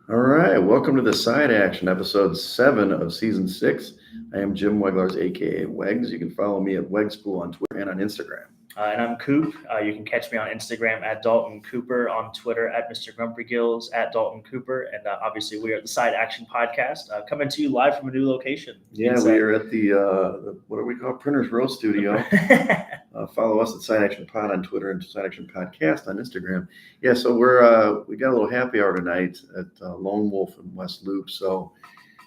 All right, welcome to the Side Action, episode 7 of season 6. I am Jim Weglars, aka Wegs. You can follow me at Wegspool on Twitter and on Instagram. And I'm Coop. You can catch me on Instagram at Dalton Cooper, on Twitter at Mr. Grumpy Gills, at Dalton Cooper. And obviously, we are the Side Action Podcast, coming to you live from a new location. Yeah, we are at the what do we call Printers Row Studio. Follow us at Side Action Pod on Twitter and Side Action Podcast on Instagram. Yeah, so we got a little happy hour tonight at Lone Wolf in West Loop. So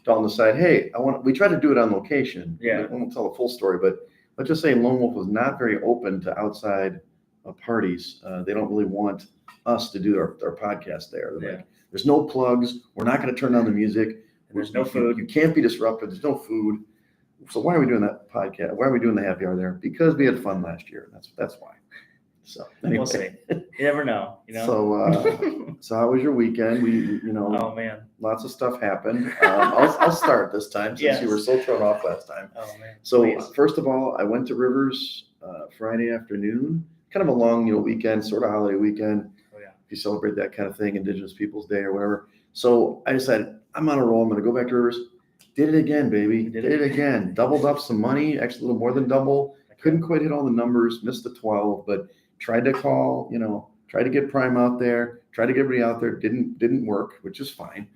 Dalton decided, hey, we tried to do it on location. Yeah. I won't tell the full story, but let's just say Lone Wolf was not very open to outside parties. They don't really want us to do our podcast there. They're like, there's no plugs. We're not going to turn down the music. And there's no food. You can't be disrupted. There's no food. So why are we doing that podcast? Why are we doing the happy hour there? Because we had fun last year. That's why. So anyway. We'll see. You never know. So how was your weekend? Oh man, lots of stuff happened. I'll start this time since you were so thrown off last time. Oh man. So first of all, I went to Rivers Friday afternoon. Kind of a long, weekend, sort of holiday weekend. Oh yeah. If you celebrate that kind of thing, Indigenous Peoples Day or whatever. So I decided I'm on a roll. I'm going to go back to Rivers. Did it again, baby. Did it again. Doubled up some money, actually a little more than double. Couldn't quite hit all the numbers, missed the 12, but tried to call, tried to get Prime out there, tried to get everybody out there. Didn't work, which is fine.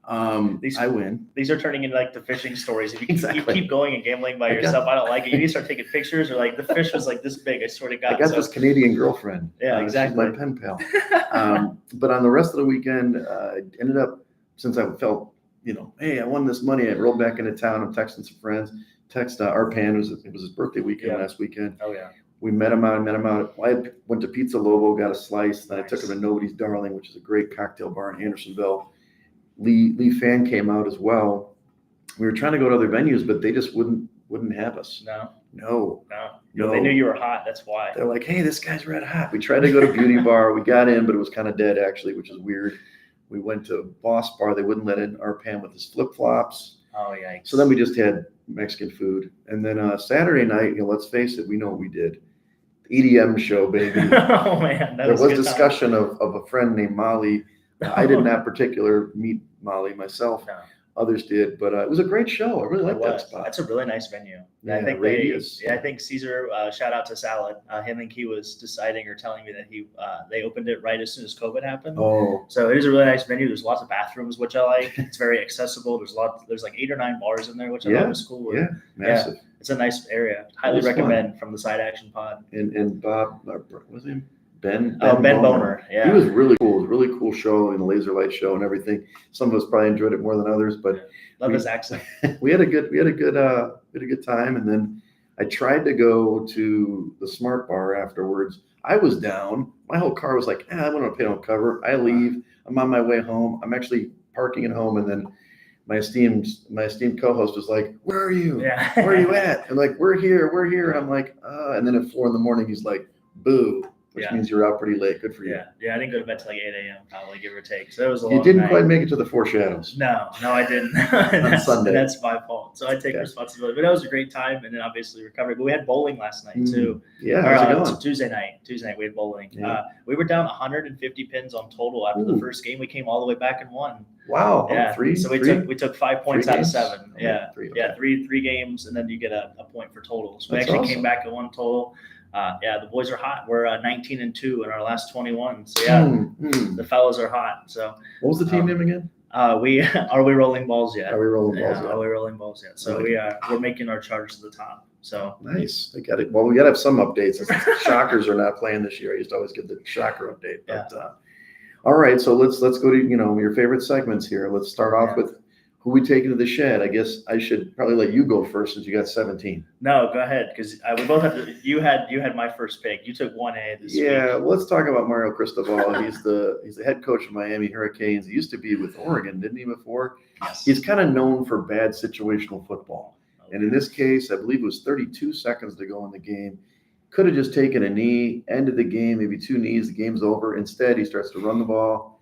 I win. These are turning into like the fishing stories. If you keep going and gambling by yourself, I don't like it. You need to start taking pictures, or like the fish was like this big. I swear to God. I got this Canadian girlfriend. Yeah, exactly. She's my pen pal. But on the rest of the weekend, I ended up, since I felt, hey, I won this money. I rolled back into town. I'm texting some friends. Arpan, it was his birthday weekend last weekend. Oh yeah. We met him out. I went to Pizza Lobo, got a slice. Then I took him to Nobody's Darling, which is a great cocktail bar in Andersonville. Lee Fan came out as well. We were trying to go to other venues, but they just wouldn't have us. No. They knew you were hot. That's why. They're like, hey, this guy's red hot. We tried to go to Beauty Bar. We got in, but it was kind of dead actually, which is weird. We went to Boss Bar. They wouldn't let in Arpan with his flip-flops. Oh yeah. So then we just had Mexican food. And then Saturday night, let's face it, we know what we did. EDM show, baby. Oh man, there was discussion of a friend named Molly. I did not particularly meet Molly myself. No. Others did, but it was a great show. I really liked that spot. That's a really nice venue. Yeah, I think Radius. I think Caesar. Shout out to Salad. I think he was deciding or telling me that they opened it right as soon as COVID happened. Oh, so it is a really nice venue. There's lots of bathrooms, which I like. It's very accessible. There's like 8 or 9 bars in there, which I thought was cool. Yeah, massive. Yeah, it's a nice area. Highly recommend from the Side Action Pod. And Bob, what's his name? Ben Boner. Yeah, he was really cool. It was a really cool show, and the laser light show and everything. Some of us probably enjoyed it more than others, but love his accent. we had a good time, and then I tried to go to the Smart Bar afterwards. I was down. My whole car was like, I want to pay no cover. I leave. I'm on my way home. I'm actually parking at home, and then my esteemed co-host was like, "Where are you? Yeah. Where are you at?" I'm like, "We're here." I'm like, and then at 4 a.m, he's like, "Boo." Which means you're out pretty late. Good for you. Yeah. I didn't go to bed till like 8 a.m. probably, give or take. So it was a long You didn't night. quite make it to the Four Shadows. No, I didn't. On Sunday. That's my fault. So I take responsibility. But that was a great time, and then obviously recovery. But we had bowling last night too. Yeah, how's it going? Tuesday night we had bowling. Yeah. We were down 150 pins on total after the first game. We came all the way back and won. Wow. Yeah. So we took 5 points out of 7. Yeah. Three games, and then you get a point for total. So we actually came back and won total. The boys are hot. We're 19-2 in our last 21. So the fellas are hot. So what was the team name again? Are we rolling balls yet? Are we rolling balls yet? Are we rolling balls yet? So we're making our charge to the top. So nice. They got it. Well, we got to have some updates. Shockers are not playing this year. I used to always give the shocker update. But all right, so let's go to your favorite segments here. Let's start off with who we taking to the shed. I guess I should probably let you go first since you got 17. No, go ahead, because we both have. You had my first pick. You took 1A this week. Yeah, let's talk about Mario Cristobal. He's the head coach of Miami Hurricanes. He used to be with Oregon, didn't he? Before, yes. He's kind of known for bad situational football. Okay. And in this case, I believe it was 32 seconds to go in the game. Could have just taken a knee, ended the game, maybe 2 knees. The game's over. Instead, he starts to run the ball.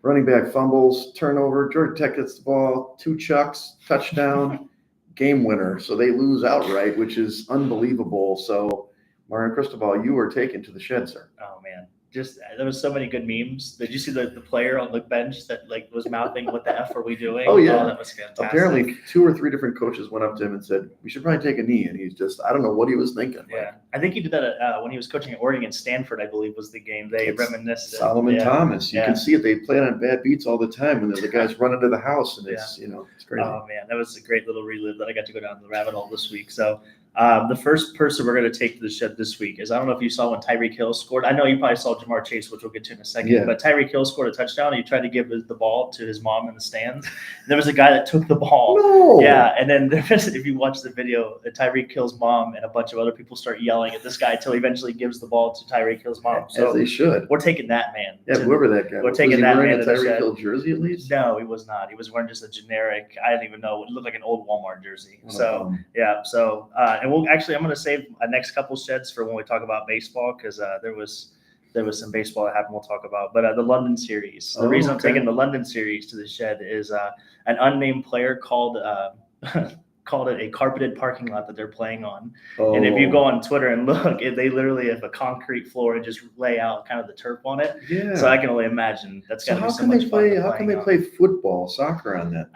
Running back fumbles, turnover. Georgia Tech gets the ball, 2 chucks, touchdown, game winner. So they lose outright, which is unbelievable. So, Mario Cristobal, you were taken to the shed, sir. Oh, man. there was so many good memes. Did you see the player on the bench that like was mouthing, "What the F are we doing?" Oh yeah, that was fantastic. Apparently 2 or 3 different coaches went up to him and said, "We should probably take a knee," and he's just, I don't know what he was thinking. Yeah, I think he did that when he was coaching at Oregon. Stanford, I believe, was the game they reminisced. Solomon Thomas, you can see it. They play it on bad beats all the time when the guys run into the house, and it's it's crazy. Oh man, that was a great little relive that I got to go down the rabbit hole this week. So the first person we're going to take to the shed this week is, I don't know if you saw when Tyreek Hill scored. I know you probably saw Jamar Chase, which we'll get to in a second. But Tyreek Hill scored a touchdown, and he tried to give the ball to his mom in the stands. There was a guy that took the ball. No. Yeah, and then if you watch the video, Tyreek Hill's mom and a bunch of other people start yelling at this guy until he eventually gives the ball to Tyreek Hill's mom. So as they should. We're taking that man. Yeah, whoever that guy was. We're taking that man to the shed. Tyreek Hill jersey at least? No, he was not. He was wearing just a generic, I didn't even know, it looked like an old Walmart jersey. And we'll actually, I'm going to save a next couple sheds for when we talk about baseball, because there was some baseball that happened we'll talk about. But the London series, the reason I'm taking the London series to the shed is an unnamed player called called it a carpeted parking lot that they're playing on. And if you go on Twitter and look, they literally have a concrete floor and just lay out kind of the turf on it. Yeah. So I can only imagine that's got to be so much fun. How can fun. they play football, soccer on that?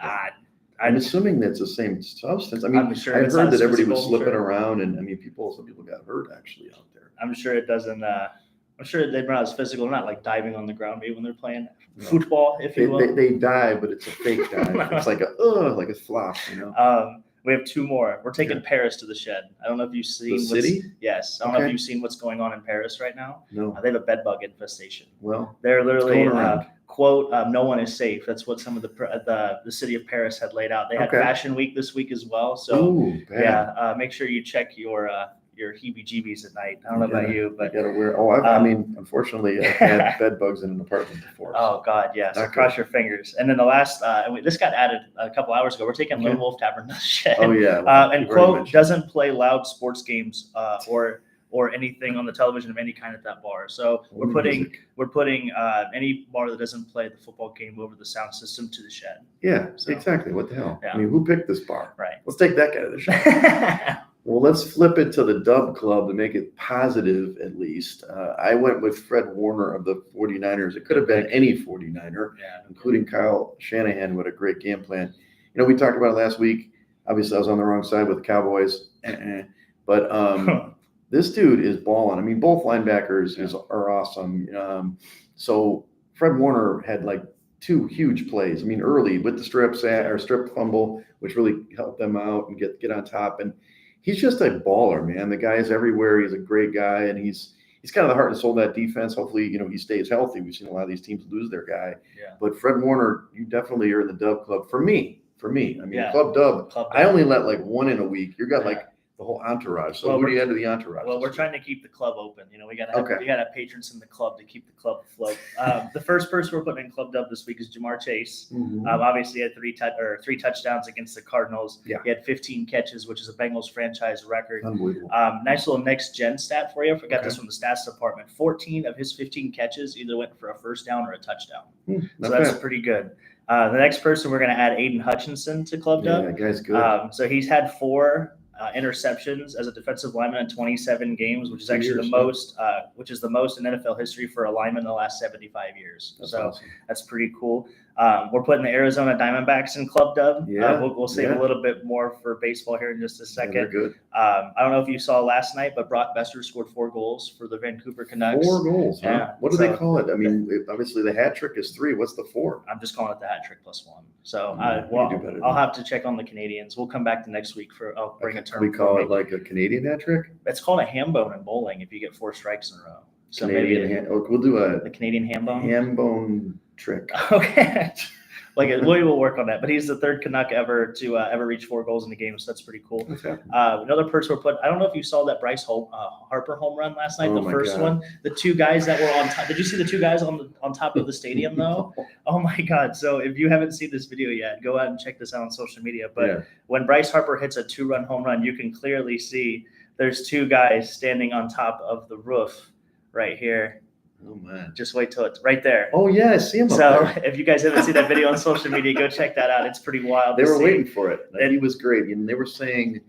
I'm assuming that's the same substance. I mean, I heard that everybody was slipping around, and I mean, some people got hurt actually out there. I'm sure it doesn't. I'm sure they're not as physical. They're not like diving on the ground maybe when they're playing football, if you will. They dive, but it's a fake dive. It's like a flop, you know. We have 2 more. We're taking Paris to the shed. I don't know if you've seen the city. Yes, I don't know if you've seen what's going on in Paris right now. No, they have a bed bug infestation. Well, they're literally quote, no one is safe. That's what some of the city of Paris had laid out. They had Fashion Week this week as well. So make sure you check your heebie-jeebies at night. I don't know about you, but you gotta wear. I mean, unfortunately, I've had bed bugs in an apartment before. Oh God, yeah. So cross your fingers. And then the last, this got added a couple hours ago. We're taking Lone Wolf Tavern to the shed. Oh yeah. And quote, doesn't play loud sports games or anything on the television of any kind at that bar. So we're putting any bar that doesn't play the football game over the sound system to the shed. Yeah, exactly. What the hell? Yeah. I mean, who picked this bar? Right. Let's take that guy to the shed. Well, let's flip it to the Dub Club to make it positive, at least. I went with Fred Warner of the 49ers. It could have been any 49er, including Kyle Shanahan with a great game plan. You know, we talked about it last week. Obviously, I was on the wrong side with the Cowboys. But this dude is balling. I mean, both linebackers are awesome. So Fred Warner had like 2 huge plays. I mean, early with the strip fumble, which really helped them out and get on top. And he's just a baller, man. The guy is everywhere. He's a great guy, and he's kind of the heart and soul of that defense. Hopefully, he stays healthy. We've seen a lot of these teams lose their guy. Yeah. But Fred Warner, you definitely are in the Dub Club. For me. I mean, Club Dub. I only let like 1 in a week. You got like the whole entourage. So who do you add to the entourage? Well, we're trying to keep the club open. We got to have patrons in the club to keep the club afloat. The first person we're putting in Club Dub this week is Jamar Chase. Mm-hmm. Obviously, he had 3 touchdowns against the Cardinals. Yeah. He had 15 catches, which is a Bengals franchise record. Unbelievable. Nice little next gen stat for you. I forgot this from the stats department. 14 of his 15 catches either went for a first down or a touchdown. So that's pretty good. The next person we're going to add Aiden Hutchinson to Club Dub. Yeah, guy's good. So he's had 4 interceptions as a defensive lineman in 27 games, which is actually the most in NFL history for a lineman in the last 75 years. That's awesome. That's pretty cool. We're putting the Arizona Diamondbacks in Club Dub. Yeah, we'll save a little bit more for baseball here in just a second. Yeah, they're good. I don't know if you saw last night, but Brock Besser scored 4 goals for the Vancouver Canucks. 4 goals, huh? Yeah. What do they call it? I mean, obviously the hat trick is 3. What's the 4? I'm just calling it the hat trick plus 1. So I'll have to check on the Canadians. We'll come back to next week I'll bring a term. We call it like a Canadian hat trick? It's called a ham bone in bowling if you get 4 strikes in a row. So we'll do the Canadian ham bone. Ham bone trick. Okay. We will work on that. But he's the 3rd Canuck ever to ever reach 4 goals in the game, so that's pretty cool. Another person we're putting. I don't know if you saw that Bryce Harper home run last night, the first one. The 2 guys that were on top. Did you see the 2 guys on top of the stadium though? Oh my God! So if you haven't seen this video yet, go out and check this out on social media. But when Bryce Harper hits a 2-run home run, you can clearly see there's 2 guys standing on top of the roof right here. Oh man! Just wait till it's right there. Oh yeah, I see him. So if you guys haven't seen that video on social media, go check that out. It's pretty wild. They were waiting for it. And he was great. And they were saying,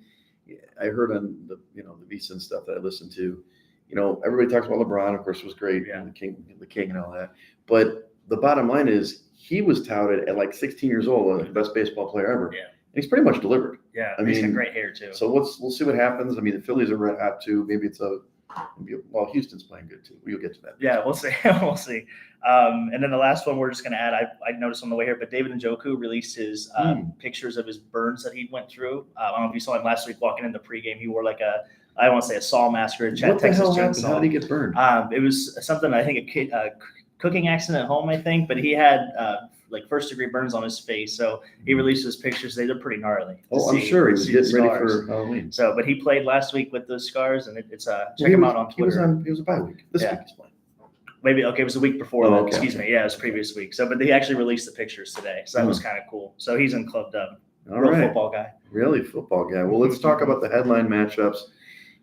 I heard on the the VSiN stuff that I listened to, everybody talks about LeBron, of course, was great, Yeah. and the king and all that. But the bottom line is he was touted at like 16 years old, the best baseball player ever. Yeah. And he's pretty much delivered. Yeah, he's got great hair too. So we'll see what happens. I mean, the Phillies are red hot too. Maybe Houston's playing good too. We'll get to that. Yeah, we'll see. We'll see. And then the last one we're just going to add, I noticed on the way here, but David Njoku released his pictures of his burns that he went through. I don't know if you saw him last week walking in the pregame. He wore like I don't want to say a saw mask or a What the hell happened? How did he get burned? It was something, I think, a cooking accident at home, I think, but he had like first-degree burns on his face. So he released his pictures. They're pretty gnarly. I'm sure he was getting ready for Halloween. So, but he played last week with those scars, and check him out on Twitter. He was a bye week. This week he's playing. Maybe, okay, it was the week before that. Okay. Excuse me. Yeah, it was previous week. So, but they actually released the pictures today. So that was kind of cool. So he's in Club Dub. Real football guy. Really football guy. Well, let's talk about the headline matchups.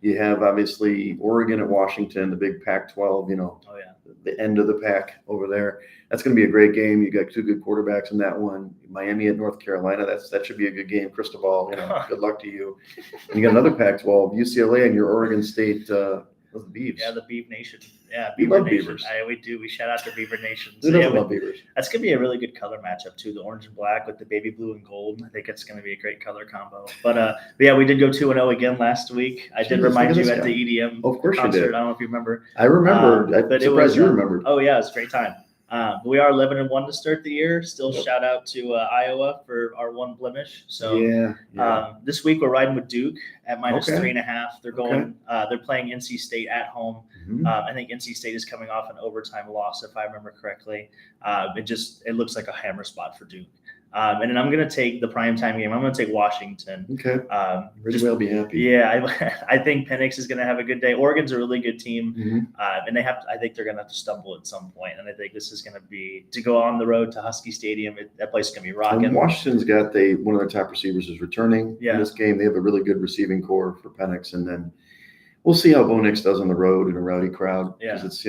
You have, obviously, Oregon at Washington, the big Pac-12, the end of the pack over there. That's going to be a great game. You got two good quarterbacks in that one. Miami at North Carolina. That should be a good game. Cristobal, good luck to you. And you got another Pac-12, UCLA and your Oregon State the Beavs. Yeah, the Beav Nation. Yeah, we love Beavers. We do. We shout out to Beaver Nation. So, love Beavers. That's going to be a really good color matchup, too. The orange and black with the baby blue and gold. I think it's going to be a great color combo. But yeah, we did go 2-0 again last week. I did remind you at the EDM concert. You did. I don't know if you remember. I remember. I'm surprised you remembered. Oh, yeah, it was a great time. We are 11-1 to start the year. Still shout out to Iowa for our one blemish. So this week we're riding with Duke at -3.5. They're going. They're playing NC State at home. Mm-hmm. I think NC State is coming off an overtime loss, if I remember correctly. It looks like a hammer spot for Duke. And then I'm going to take the primetime game. I'm going to take Washington. Okay. Really will be happy. Yeah, I think Penix is going to have a good day. Oregon's a really good team, mm-hmm. and I think they're going to have to stumble at some point. And I think this is going to be to go on the road to Husky Stadium. That place is going to be rocking. And Washington's got one of their top receivers is returning in this game. They have a really good receiving core for Penix, and then we'll see how Bo Nix does on the road in a rowdy crowd because it's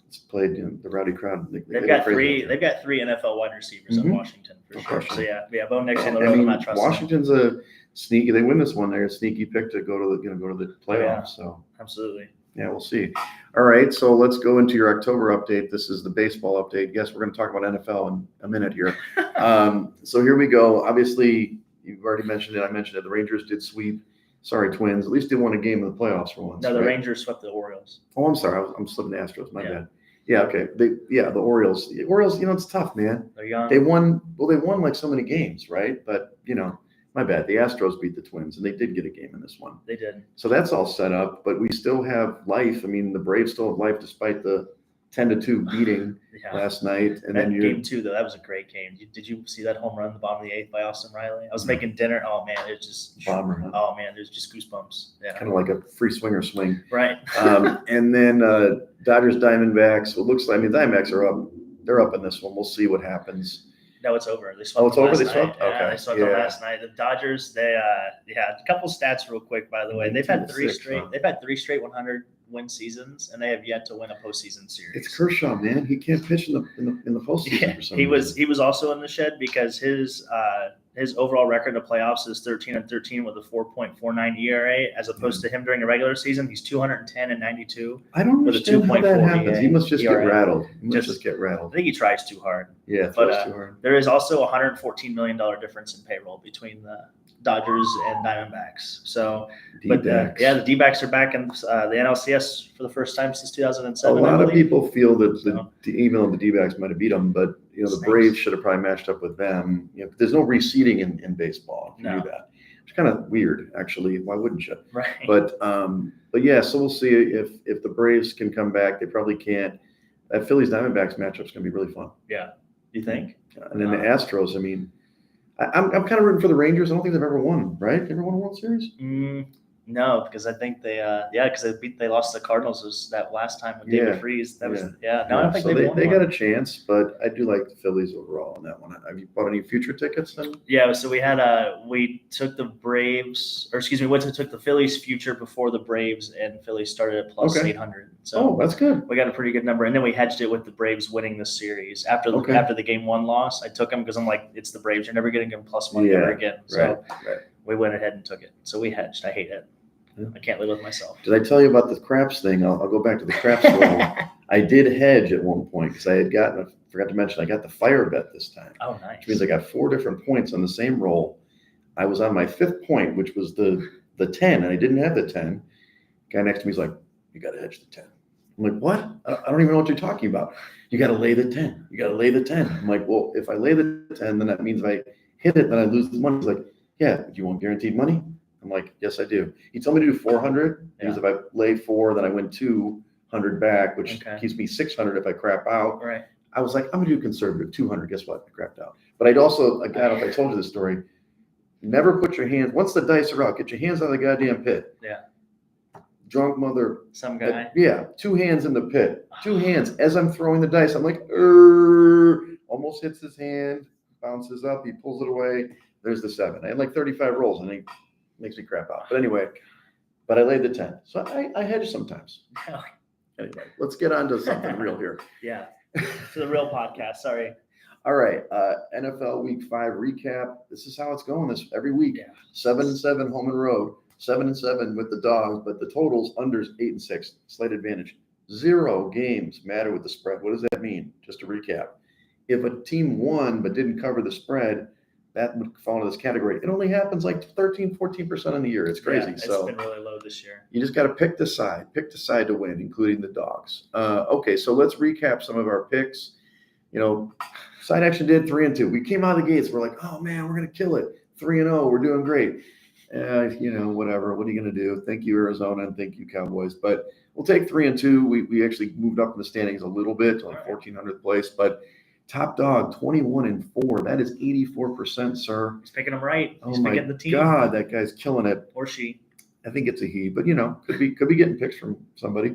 it's played in the rowdy crowd. They've got three NFL wide receivers in Washington for sure. So yeah, Bo Nix on the road. I'm not trusting. Washington's a sneaky. They win this one. They're a sneaky pick to go to the playoffs. Yeah, so absolutely. Yeah, we'll see. All right, so let's go into your October update. This is the baseball update. Yes, we're going to talk about NFL in a minute here. So here we go. Obviously, you've already mentioned it. I mentioned it. The Rangers did sweep. Sorry, Twins. At least they won a game in the playoffs for once. No, the Rangers swept the Orioles. Oh, I'm sorry. I'm slipping the Astros. My bad. Yeah, okay. The Orioles. The Orioles, it's tough, man. They're young. They won like so many games, right? But, my bad. The Astros beat the Twins, and they did get a game in this one. They did. So that's all set up, but we still have life. I mean, the Braves still have life despite the 10-2 beating last night. And then game 2, though, that was a great game. Did you see that home run in the bottom of the 8th by Austin Riley? I was making dinner. Oh, man, it's just bomber. Huh? Oh, man, there's just goosebumps. Yeah. Kind of like a free swinger swing. Right. And then Dodgers, Diamondbacks. It looks like, Diamondbacks are up. They're up in this one. We'll see what happens. No, it's over. They swept. It's over. They swept. Okay. Yeah, they swept them last night. The Dodgers. They a couple stats real quick. By the way, they've had three straight. They've had 3 straight 100-win seasons, and they have yet to win a postseason series. It's Kershaw, man. He can't pitch in the postseason. For some reason. He was also in the shed because his overall record in the playoffs is 13-13 with a 4.49 ERA, as opposed to him during the regular season. He's 210-92. I don't understand how that happens. He must just get rattled. Just get rattled. I think he tries too hard. Yeah, tries too hard. There is also a $114 million difference in payroll between the Dodgers and Diamondbacks. So, D-backs. the D-backs are back in the NLCS for the first time since 2007. A lot of people feel that even though the D-backs might have beat them, but the Braves should have probably matched up with them. There's no reseeding in baseball. If you do that. It's kind of weird, actually. Why wouldn't you? Right. But yeah. So we'll see if the Braves can come back. They probably can't. That Phillies Diamondbacks matchup is going to be really fun. Yeah. You think? And then the Astros. I'm kind of rooting for the Rangers. I don't think they've ever won, right? They ever won a World Series? No, because I think they lost the Cardinals that last time with David Freese. That was I don't think they got a chance, but I do like the Phillies overall on that one. Have you bought any future tickets then? Yeah, so we had we took the Braves, or excuse me, we took the Phillies future before the Braves, and Phillies started at plus 800. So that's good. We got a pretty good number, and then we hedged it with the Braves winning the series after the game 1 loss. I took them because I'm like, it's the Braves. You're never getting them plus money ever again. So we went ahead and took it. So we hedged. I hate it. Yeah. I can't live with myself. Did I tell you about the craps thing? I'll go back to the craps roll. I did hedge at one point because I forgot to mention, I got the fire bet this time. Oh, nice. Which means I got 4 different points on the same roll. I was on my 5th point, which was the 10, and I didn't have the 10. Guy next to me is like, you got to hedge the 10. I'm like, what? I don't even know what you're talking about. You got to lay the 10. You got to lay the 10. I'm like, well, if I lay the 10, then that means if I hit it, then I lose the money. He's like, yeah, do you want guaranteed money? I'm like, yes, I do. He told me to do 400 because if I lay 4, then I win 200 back, which keeps me 600 if I crap out. Right. I was like, I'm gonna do conservative 200. Guess what? I crapped out. But I'd also, I don't know if I told you this story. Never put your hands, once the dice are out, get your hands out of the goddamn pit. Yeah. Drunk mother. Some guy. 2 hands in the pit. 2 hands. As I'm throwing the dice, I'm like, almost hits his hand, bounces up, he pulls it away. There's the 7. I had like 35 rolls and he makes me crap out. But anyway, I laid the 10. So I hedge sometimes. Anyway, let's get on to something real here. Yeah. To the real podcast. Sorry. All right. NFL Week 5 recap. This is how it's going this every week. Yeah. 7-7 home and road. 7-7 with the dogs, but the totals unders 8-6. Slight advantage. 0 games matter with the spread. What does that mean? Just to recap. If a team won but didn't cover the spread, that would fall into this category. It only happens like 13-14% in the year. It's crazy. Yeah, it's been really low this year. You just got to pick the side to win, including the dogs. Okay, so let's recap some of our picks. Side action did 3-2. We came out of the gates. We're like, oh man, we're gonna kill it. 3-0. We're doing great. Whatever. What are you gonna do? Thank you, Arizona, and thank you, Cowboys. But we'll take 3-2. We actually moved up in the standings a little bit to like 1400th place, but. Top dog, 21-4. That is 84%, sir. He's picking them right. He's picking the team. God, that guy's killing it. Or she. I think it's a he, but could be getting picks from somebody.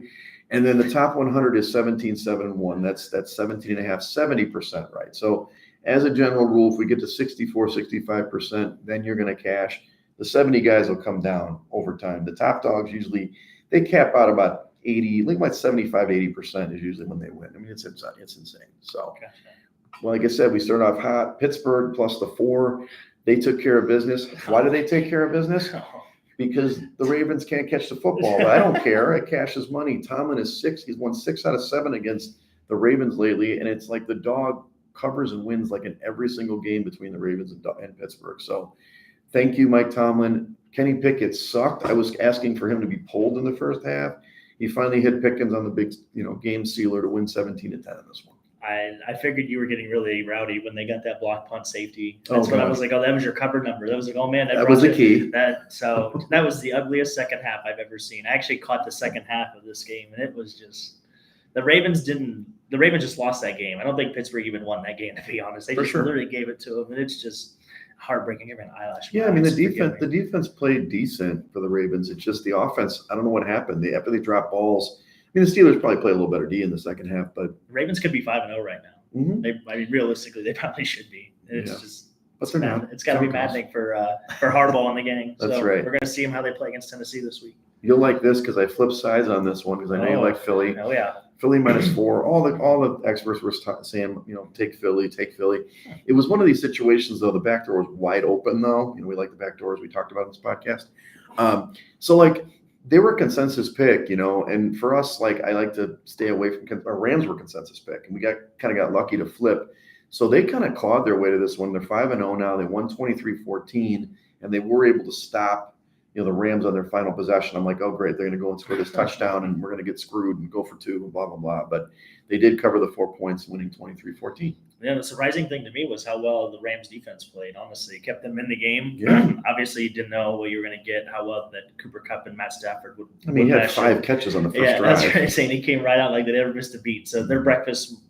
And then the top 100 is 17-7-1. That's 17.5, 70% right. So as a general rule, if we get to 64, 65%, then you're going to cash. The 70 guys will come down over time. The top dogs usually they cap out about 80, like about 75, 80% is usually when they win. I mean, it's insane. So. Gotcha. Well, like I said, we started off hot. Pittsburgh plus the 4. They took care of business. Why do they take care of business? Because the Ravens can't catch the football. But I don't care. It cashes money. Tomlin is 6. He's won 6 out of 7 against the Ravens lately. And it's like the dog covers and wins like in every single game between the Ravens and Pittsburgh. So thank you, Mike Tomlin. Kenny Pickett sucked. I was asking for him to be pulled in the first half. He finally hit Pickens on the big, game sealer to win 17-10 in this one. I figured you were getting really rowdy when they got that block punt safety. That's when I was like, oh, that was your cover number. That was like, oh man, that was a key. That was the ugliest second half I've ever seen. I actually caught the second half of this game, and it was just the Ravens just lost that game. I don't think Pittsburgh even won that game, to be honest. They literally gave it to them, and it's just heartbreaking. Every eyelash. Yeah, I mean the defense played decent for the Ravens. It's just the offense. I don't know what happened. After they dropped balls. I mean, the Steelers probably play a little better D in the second half, but the Ravens could be 5-0 right now. Mm-hmm. Realistically, they probably should be. It's just, but they're not. It's got to be maddening for Harbaugh in the game. That's so right. We're going to see them how they play against Tennessee this week. You'll like this because I flipped sides on this one because I know you like Philly. Oh yeah. Philly -4. All the experts were saying, take Philly. It was one of these situations though. The back door was wide open though. We like the back doors we talked about in this podcast. They were a consensus pick, and for us, I like to stay away from our Rams were consensus pick, and we got lucky to flip. So they kind of clawed their way to this one. They're 5-0 now. They won 23-14, and they were able to stop, the Rams on their final possession. I'm like, oh great, they're going to go and score this touchdown, and we're going to get screwed and go for 2 and blah blah blah. But they did cover the 4 points, winning 23-14. Yeah, the surprising thing to me was how well the Rams defense played. Honestly, it kept them in the game. Yeah. Obviously, you didn't know what you were going to get. How well that Cooper Kupp and Matt Stafford would. I mean, he had 5 catches on the first drive. Yeah, that's what I'm saying. He came right out like they never missed a beat. So their breakfast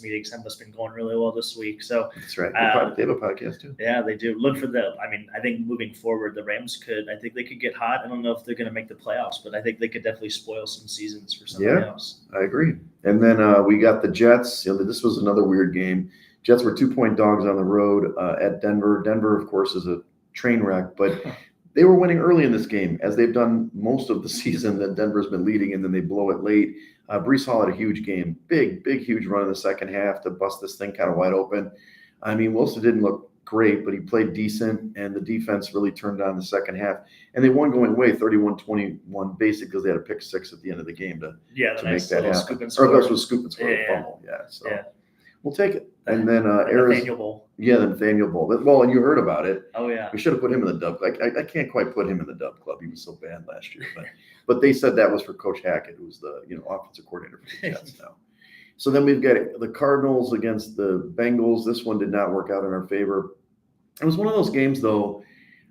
meetings have just been going really well this week. So that's right. They have a podcast too. Yeah, they do. Look for them. I mean, I think moving forward, the Rams they could get hot. I don't know if they're going to make the playoffs, but I think they could definitely spoil some seasons for somebody else. I agree. And then we got the Jets. This was another weird game. Jets were 2-point dogs on the road at Denver. Denver, of course, is a train wreck, but they were winning early in this game, as they've done most of the season that Denver's been leading, and then they blow it late. Breece Hall had a huge game, big, huge run in the second half to bust this thing kind of wide open. I mean, Wilson didn't look great, but he played decent, and the defense really turned on the second half. And they won going away 31-21, basically because they had a pick six at the end of the game to make that happen. Scoop and Or score. those was scoop and score, fumble. Yeah, so we'll take it. And then the Nathaniel Bowl. Yeah, the Nathaniel Bowl. Well, and you heard about it. Oh yeah. We should have put him in the dub. I can't quite put him in the dub club. He was so bad last year, but they said that was for Coach Hackett, who's the offensive coordinator for the Jets now. So then we've got the Cardinals against the Bengals. This one did not work out in our favor. It was one of those games, though.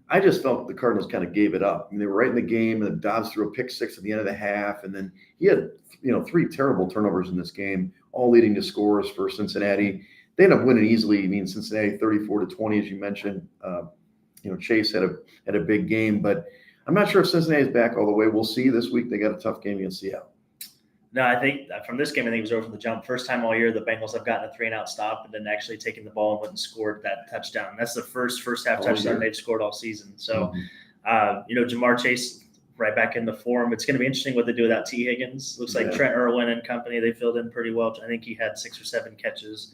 I just felt the Cardinals kind of gave it up. I mean, they were right in the game, and Dobbs threw a pick six at the end of the half, and then he had 3 terrible turnovers in this game, all leading to scores for Cincinnati. They ended up winning easily. I mean, Cincinnati 34-20, as you mentioned. Chase had a big game, but I'm not sure if Cincinnati's back all the way. We'll see this week. They got a tough game against Seattle. No, I think from this game, I think it was over from the jump. First time all year, the Bengals have gotten a 3-and-out stop and then actually taken the ball and went and scored that touchdown. That's the first half touchdown they've scored all season. So, Jamar Chase right back in the form. It's going to be interesting what they do without T. Higgins. Looks like Trent Irwin and company, they filled in pretty well. I think he had 6 or 7 catches.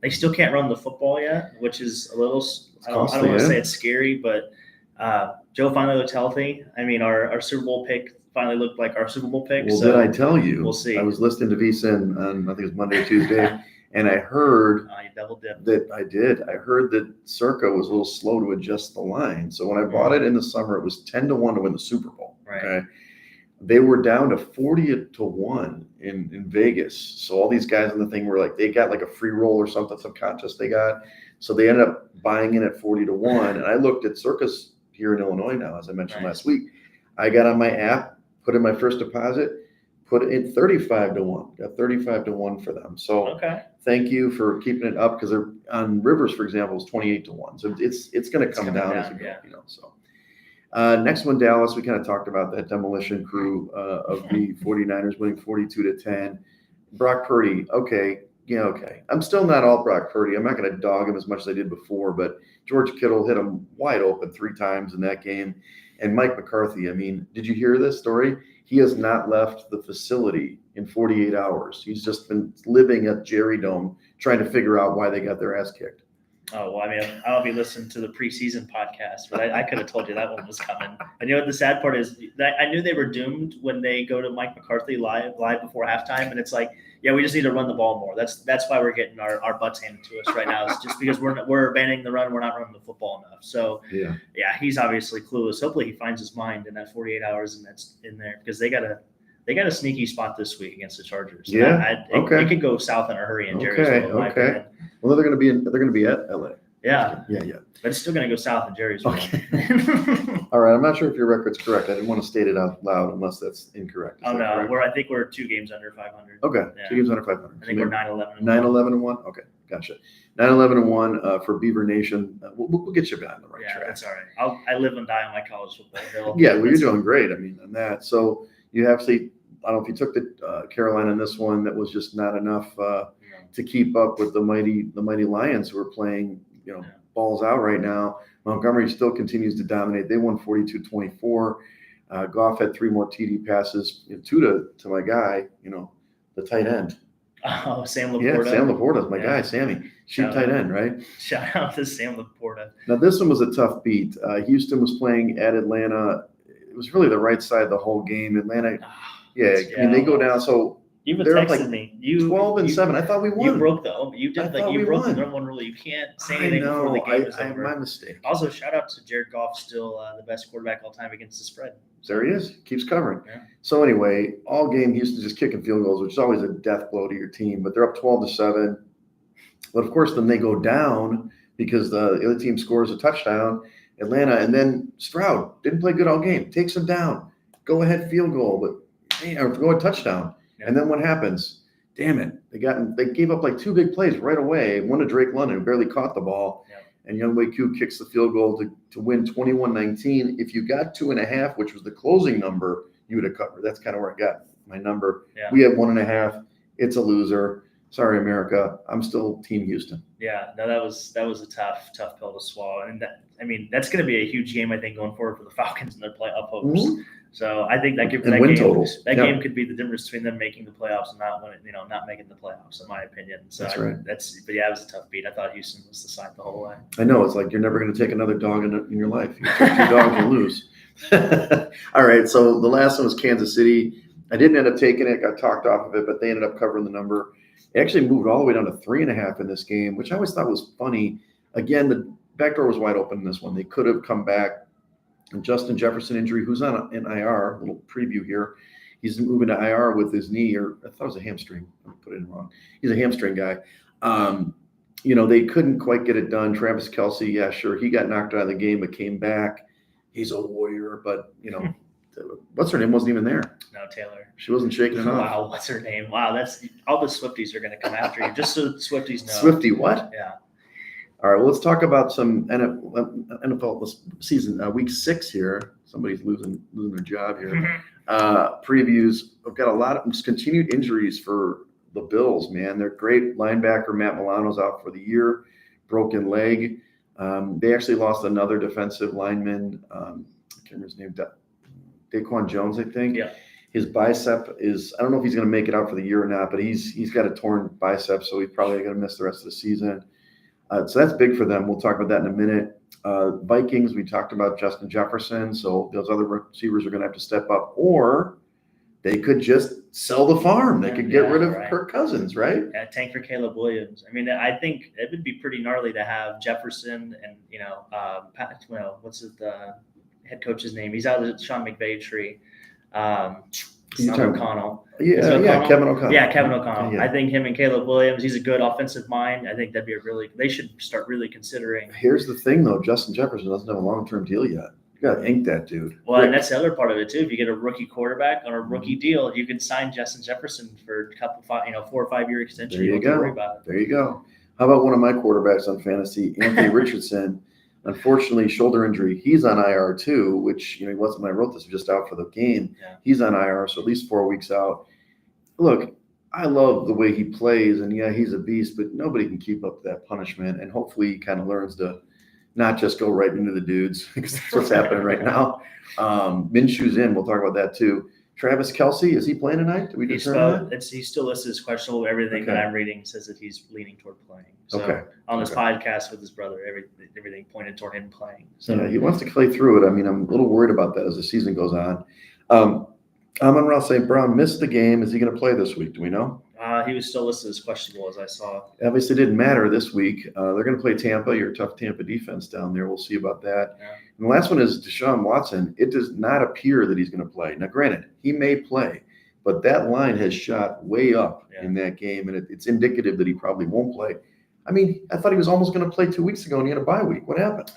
They still can't run the football yet, which is a little I don't want to say it's scary, but Joe finally looked healthy. I mean, our Super Bowl pick finally looked like our Super Bowl pick. Well, so did I tell you? We'll see. I was listening to VSiN on, I think it was Monday or Tuesday, and I heard you double dipped. that I did. I heard that Circa was a little slow to adjust the line. So when I bought it in the summer, it was 10-1 to win the Super Bowl. Right. Okay. They were down to 40-1 in Vegas. So all these guys in the thing were like, they got like a free roll or something, some contest they got. So they ended up buying in at 40-1. And I looked at Circus here in Illinois now, as I mentioned last week. I got on my app, put in my first deposit, put it in 35-1. Got 35-1 for them. So thank you for keeping it up, because they're on Rivers, for example, is 28-1. So it's going to come down as we go. So next one, Dallas. We kind of talked about that demolition crew of the 49ers winning 42-10. Brock Purdy. Okay. I'm still not all Brock Purdy. I'm not going to dog him as much as I did before, but George Kittle hit him wide open 3 times in that game. And Mike McCarthy, I mean, did you hear this story? He has not left the facility in 48 hours. He's just been living at Jerry Dome trying to figure out why they got their ass kicked. Oh, well, I mean, I'll be listening to the preseason podcast, but I could have told you that one was coming. And you know what the sad part is? That I knew they were doomed when they go to Mike McCarthy live before halftime, and it's like, we just need to run the ball more. That's why we're getting our butts handed to us right now. It's just because we're abandoning the run, we're not running the football enough. So he's obviously clueless. Hopefully he finds his mind in that 48 hours and that's in there, because they got a sneaky spot this week against the Chargers. It could go south in a hurry in Jerry's. Okay. Well, they're going to be at LA. Yeah. But it's still going to go south in Jerry's. Okay. All right. I'm not sure if your record's correct. I didn't want to state it out loud unless that's incorrect. No. I think we're 2 games under 500. Okay. Yeah. 2 games under 500. I think we're 9-11. 9-11-1. Okay. Gotcha. 9-11-1 for Beaver Nation. We'll get you back on the right track. That's all right. I live and die on my college football hill. You're doing great. I mean, on that. So you have to. I don't know if you took the Carolina in this one. That was just not enough to keep up with the mighty Lions, who are playing balls out right now. Montgomery still continues to dominate. They won 42-24. Goff had 3 more TD passes, 2 to my guy, the tight end. Oh, Sam Laporta. Yeah, Sam Laporta is my guy, Sammy. Tight end, right? Shout out to Sam Laporta. Now, this one was a tough beat. Houston was playing at Atlanta. It was really the right side the whole game. Atlanta, I mean, they go down. So you've been texting me. 12-7. I thought we won. You broke you broke the number 1 rule. You can't say anything before the game is over. My mistake. Also, shout out to Jared Goff, still the best quarterback all time against the spread. There he is. Keeps covering. Yeah. So anyway, all game Houston just kicking field goals, which is always a death blow to your team. But they're up 12-7. But of course, then they go down because the other team scores a touchdown. Atlanta, and then Stroud didn't play good all game. Takes them down. Go ahead field goal, or go ahead touchdown. Yeah. And then what happens? Damn it. They gave up like 2 big plays right away. One to Drake London, who barely caught the ball. Yeah. And Younghoe Koo kicks the field goal to win 21-19. If you got 2.5, which was the closing number, you would have covered. That's kind of where I got my number. Yeah. We had 1.5. It's a loser. Sorry, America. I'm still Team Houston. Yeah, no, that was a tough pill to swallow. And that's going to be a huge game, I think, going forward for the Falcons and their playoff hopes. So I think that game could be the difference between them making the playoffs and not making the playoffs, in my opinion. So that's right. But yeah, it was a tough beat. I thought Houston was the side the whole way. I know, it's like you're never going to take another dog in your life. You take 2 dogs, you lose. All right, so the last one was Kansas City. I didn't end up taking it, got talked off of it, but they ended up covering the number. It actually moved all the way down to 3.5 in this game, which I always thought was funny. Again, the back door was wide open in this one. They could have come back. And Justin Jefferson injury, who's on an IR, a little preview here. He's moving to IR with his knee, or I thought it was a hamstring. I put it in wrong. He's a hamstring guy. They couldn't quite get it done. Travis Kelce, yeah, sure. He got knocked out of the game, but came back. He's a warrior, but, what's her name wasn't even there. No, Taylor. She wasn't shaking it off. Wow, what's her name? Wow, that's all the Swifties are going to come after you, just so the Swifties know. Swiftie, what? Yeah. All right, well, let's talk about some NFL season, week 6 here. Somebody's losing their job here. Previews. I've got a lot of just continued injuries for the Bills, man. They're great linebacker. Matt Milano's out for the year, broken leg. They actually lost another defensive lineman. I can't remember his name. Daquan Jones, I think. Yeah. His bicep is, I don't know if he's going to make it out for the year or not, but he's got a torn bicep, so he's probably going to miss the rest of the season. So that's big for them. We'll talk about that in a minute. Vikings, we talked about Justin Jefferson, so those other receivers are going to have to step up, or they could just sell the farm. They could get rid of Kirk Cousins, right? Yeah, tank for Caleb Williams. I mean, I think it would be pretty gnarly to have Jefferson and, what's the head coach's name? He's out of the Sean McVay tree. O'Connell. Yeah, Kevin O'Connell. Yeah, Kevin O'Connell. Yeah. I think him and Caleb Williams, he's a good offensive mind. I think they should start really considering. Here's the thing, though. Justin Jefferson doesn't have a long-term deal yet. You got to ink that dude. Well, and that's the other part of it, too. If you get a rookie quarterback on a rookie deal, you can sign Justin Jefferson for a couple, 4 or 5 year extension. There you go. Worry about it. There you go. How about one of my quarterbacks on fantasy, Anthony Richardson? Unfortunately, shoulder injury. He's on IR too, which he wasn't when I wrote this, just out for the game. Yeah. He's on IR, so at least 4 weeks out. Look, I love the way he plays, and yeah, he's a beast, but nobody can keep up that punishment. And hopefully he kind of learns to not just go right into the dudes, because that's what's happening right now. Minshew's in. We'll talk about that too. Travis Kelce, is he playing tonight? Did we determine that? He's still listed as questionable. Everything that I'm reading says that he's leaning toward playing. So on this podcast with his brother, everything pointed toward him playing. So yeah, he wants to play through it. I mean, I'm a little worried about that as the season goes on. Amon-Ra St. Brown missed the game. Is he going to play this week? Do we know? He was still listed as questionable, as I saw. Obviously, it didn't matter this week. They're going to play Tampa. Your tough Tampa defense down there. We'll see about that. Yeah. And the last one is Deshaun Watson. It does not appear that he's going to play. Now, granted, he may play, but that line has shot way up in that game, and it's indicative that he probably won't play. I mean, I thought he was almost going to play 2 weeks ago, and he had a bye week. What happened?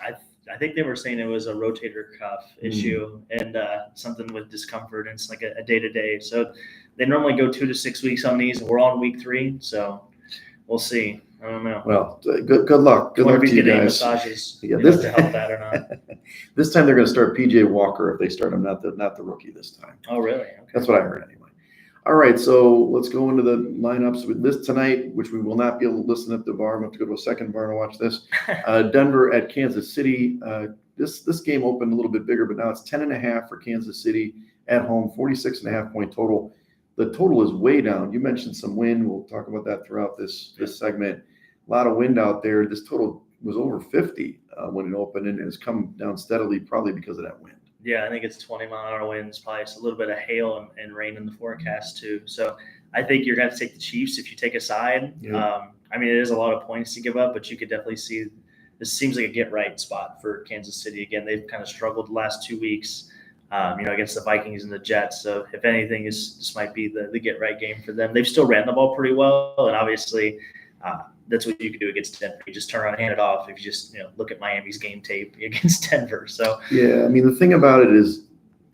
I think they were saying it was a rotator cuff issue and something with discomfort. And it's like a day-to-day. So they normally go 2 to 6 weeks on these, and we're on week 3. So we'll see. I don't know. Well, good luck. Good luck to you guys. Massages, yeah, to help that or not. This time they're going to start PJ Walker if they start him, not the rookie this time. Oh, really? Okay. That's what I heard anyway. All right, so let's go into the lineups with this tonight, which we will not be able to listen at the bar. I'm going to have to go to a second bar to watch this. Denver at Kansas City. This game opened a little bit bigger, but now it's 10.5 for Kansas City at home, 46.5 point total. The total is way down. You mentioned some wind. We'll talk about that throughout this segment. A lot of wind out there. This total was over 50 when it opened, and it's come down steadily, probably because of that wind. Yeah, I think it's 20-mile-an-hour winds, probably a little bit of hail and rain in the forecast too. So I think you're going to take the Chiefs if you take a side. Yeah. I mean, it is a lot of points to give up, but you could definitely see this seems like a get-right spot for Kansas City. Again, they've kind of struggled the last 2 weeks, against the Vikings and the Jets. So if anything, this might be the get-right game for them. They've still ran the ball pretty well, and obviously that's what you can do against Denver. You just turn around and hand it off if you just look at Miami's game tape against Denver. So yeah, I mean, the thing about it is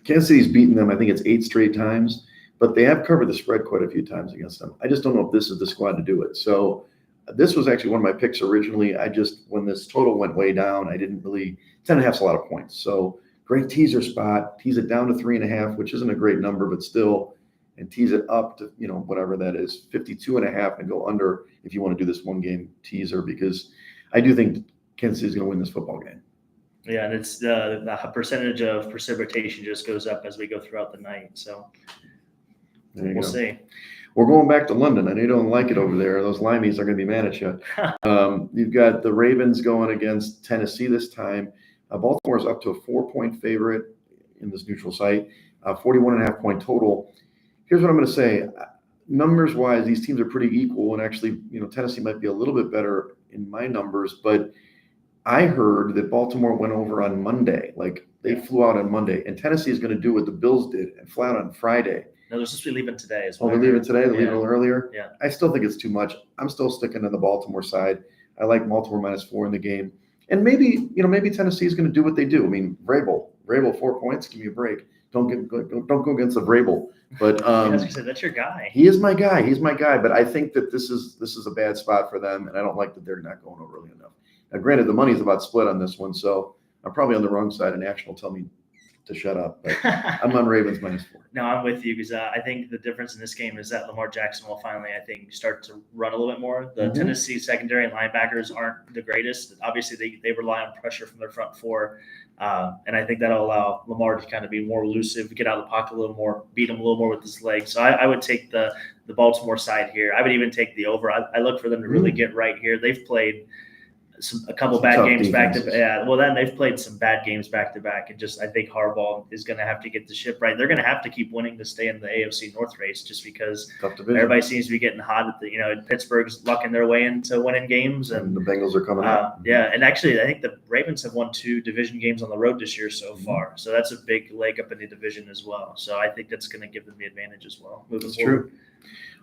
Kansas City's beaten them, I think it's 8 straight times, but they have covered the spread quite a few times against them. I just don't know if this is the squad to do it. So this was actually one of my picks originally. When this total went way down, I didn't really – 10.5 is a lot of points. So great teaser spot. Tease it down to 3.5, which isn't a great number, but still – and tease it up to, whatever that is, 52.5, and go under if you want to do this one game teaser, because I do think Kansas City is going to win this football game. Yeah, and it's the percentage of precipitation just goes up as we go throughout the night. So we'll see. We're going back to London. I know you don't like it over there. Those Limeys are going to be mad at you. You've got the Ravens going against Tennessee this time. Baltimore's up to a 4-point favorite in this neutral site, 41.5 point total. Here's what I'm going to say. Numbers wise, these teams are pretty equal, and actually, Tennessee might be a little bit better in my numbers, but I heard that Baltimore went over on Monday. Like they flew out on Monday, and Tennessee is going to do what the Bills did and fly out on Friday. No, they're supposed to be leaving today as well. Oh, they're leaving today? They're leaving a little earlier? Yeah. I still think it's too much. I'm still sticking to the Baltimore side. I like Baltimore -4 in the game. And maybe Tennessee is going to do what they do. I mean, Vrabel 4 points, give me a break. Don't go against the Vrabel. But as you said, that's your guy. He is my guy. He's my guy. But I think that this is a bad spot for them, and I don't like that they're not going over early enough. Now, granted, the money's about split on this one, so I'm probably on the wrong side, and Action will tell me to shut up. But I'm on Ravens -4. No, I'm with you because I think the difference in this game is that Lamar Jackson will finally, I think, start to run a little bit more. The Tennessee secondary and linebackers aren't the greatest. Obviously, they rely on pressure from their front four, and I think that'll allow Lamar to kind of be more elusive, get out of the pocket a little more, beat him a little more with his legs. So I would take the Baltimore side here. I would even take the over. I look for them to really get right here. They've played a couple bad games back to back. Yeah, well, then they've played some bad games back to back, and just I think Harbaugh is going to have to get the ship right. They're going to have to keep winning to stay in the AFC North race, just because everybody seems to be getting hot at Pittsburgh's lucking their way into winning games, and the Bengals are coming up. Yeah, and actually, I think the Ravens have won 2 division games on the road this year so far, so that's a big leg up in the division as well. So I think that's going to give them the advantage as well. That's true.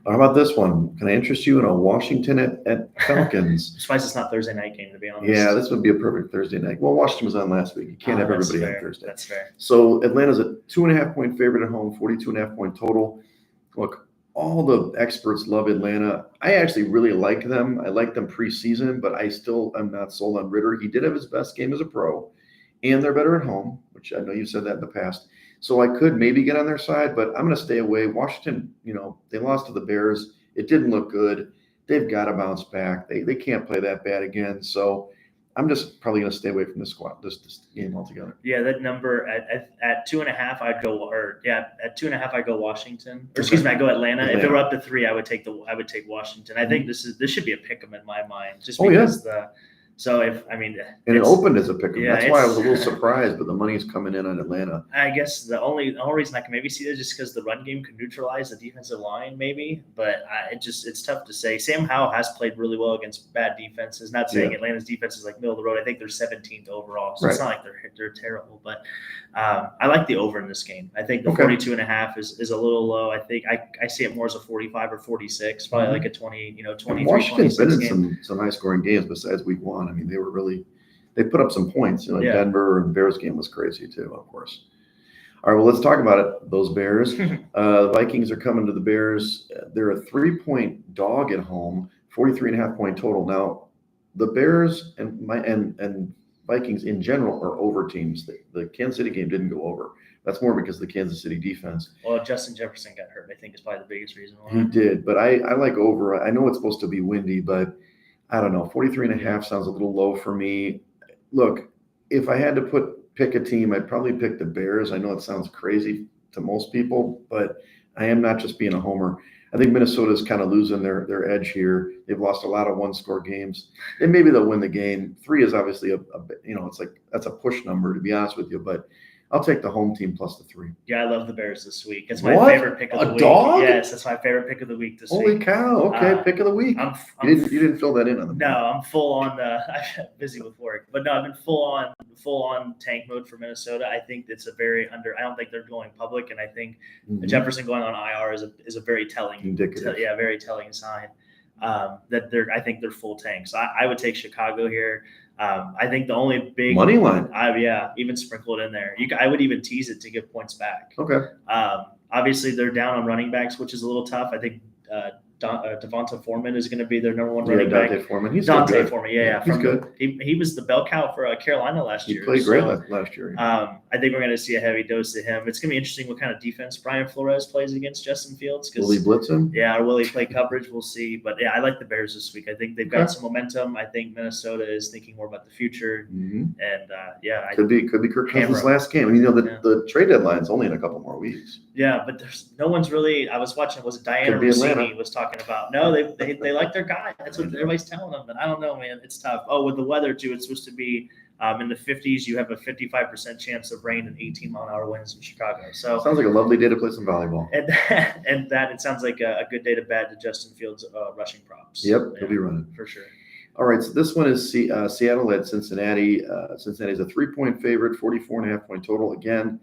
How about this one? Can I interest you in a Washington at Falcons? Surprised it's not Thursday night game, to be honest. Yeah, this would be a perfect Thursday night. Well, Washington was on last week. You can't have everybody on Thursday. That's fair. So Atlanta's a 2.5 point favorite at home, 42.5 point total. Look, all the experts love Atlanta. I actually really like them. I like them preseason, but I'm not sold on Ritter. He did have his best game as a pro, and they're better at home, which I know you've said that in the past. So I could maybe get on their side, but I'm going to stay away. Washington, they lost to the Bears. It didn't look good. They've got to bounce back. They can't play that bad again. So I'm just probably going to stay away from this game altogether. Yeah, that number at 2.5, I'd go. At 2.5, I go Washington. Or excuse me, I go Atlanta. If it were up to 3, I would take Washington. I think this should be a pick 'em in my mind, just because it opened as a pick 'em. Yeah, that's why I was a little surprised, but the money's coming in on Atlanta. I guess the only reason I can maybe see that is just because the run game can neutralize the defensive line, maybe. But it's tough to say. Sam Howell has played really well against bad defenses. Not saying Atlanta's defense is like middle of the road. I think they're 17th overall, so it's not like they're terrible. But I like the over in this game. I think the 42.5 is a little low. I think I see it more as a 45 or 46, probably like a 23. Washington's been in some high scoring games besides week 1. I mean, they put up some points. Denver and Bears game was crazy too, of course. All right, well, let's talk about it. Those Bears. The Vikings are coming to the Bears. They're a 3-point dog at home, 43.5 point total. Now, the Bears and Vikings in general are over teams. The Kansas City game didn't go over. That's more because the Kansas City defense. Well, Justin Jefferson got hurt, I think, is probably the biggest reason why. He did, but I like over. I know it's supposed to be windy, but I don't know. 43.5 sounds a little low for me. Look, if I had to pick a team, I'd probably pick the Bears. I know it sounds crazy to most people, but I am not just being a homer. I think Minnesota's kind of losing their edge here. They've lost a lot of one-score games, and maybe they'll win the game. 3 is obviously it's like that's a push number, to be honest with you, but I'll take the home team plus the 3. Yeah, I love the Bears this week. It's my favorite pick of the week. Dog? Yes, that's my favorite pick of the week this week. Holy cow! Okay, pick of the week. You didn't fill that in on the. No, I'm full on. I'm busy with work, but no, I've been full on tank mode for Minnesota. I think it's I don't think they're going public, and I think Jefferson going on IR is a very telling, very telling sign that I think they're full tanks. So I would take Chicago here. I think the only big money line, even sprinkle it in there. I would even tease it to give points back. Okay. Obviously they're down on running backs, which is a little tough. I think Devonta Foreman is going to be their number one running Dante back. Foreman. He's Dante Foreman, yeah. He's good. He was the bell cow for Carolina last year. He played great last year. I think we're going to see a heavy dose of him. It's going to be interesting what kind of defense Brian Flores plays against Justin Fields. Will he blitz him? Yeah, or will he play coverage? We'll see. But yeah, I like the Bears this week. I think they've got some momentum. I think Minnesota is thinking more about the future. And could be Kirk Cousins' last game. The trade deadline's only in a couple more weeks. Yeah, but there's no one's really. I was watching. Was it Diana Rossini was talking about? No, they like their guy. That's what everybody's telling them. But I don't know, man. It's tough. Oh, with the weather too, it's supposed to be in the 50s. You have a 55% chance of rain and 18-mile-an-hour winds in Chicago. So sounds like a lovely day to play some volleyball. And that it sounds like a good day to bet to Justin Fields rushing props. Yep, he'll be running for sure. All right, so this one is Seattle at Cincinnati. Cincinnati's a 3-point favorite, 44.5-point total. Again,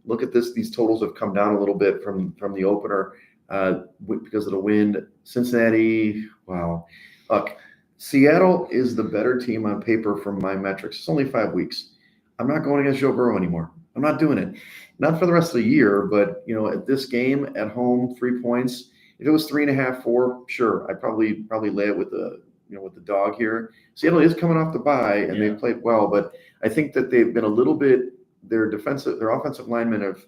look at this. These totals have come down a little bit from the opener because of the wind. Cincinnati, wow. Look, Seattle is the better team on paper from my metrics. It's only 5 weeks. I'm not going against Joe Burrow anymore. I'm not doing it. Not for the rest of the year, but at this game at home, 3 points. If it was 3.5, 4, sure, I'd probably lay it with the dog here. Seattle is coming off the bye and they've played well, but I think that they've been a little bit. Their offensive linemen have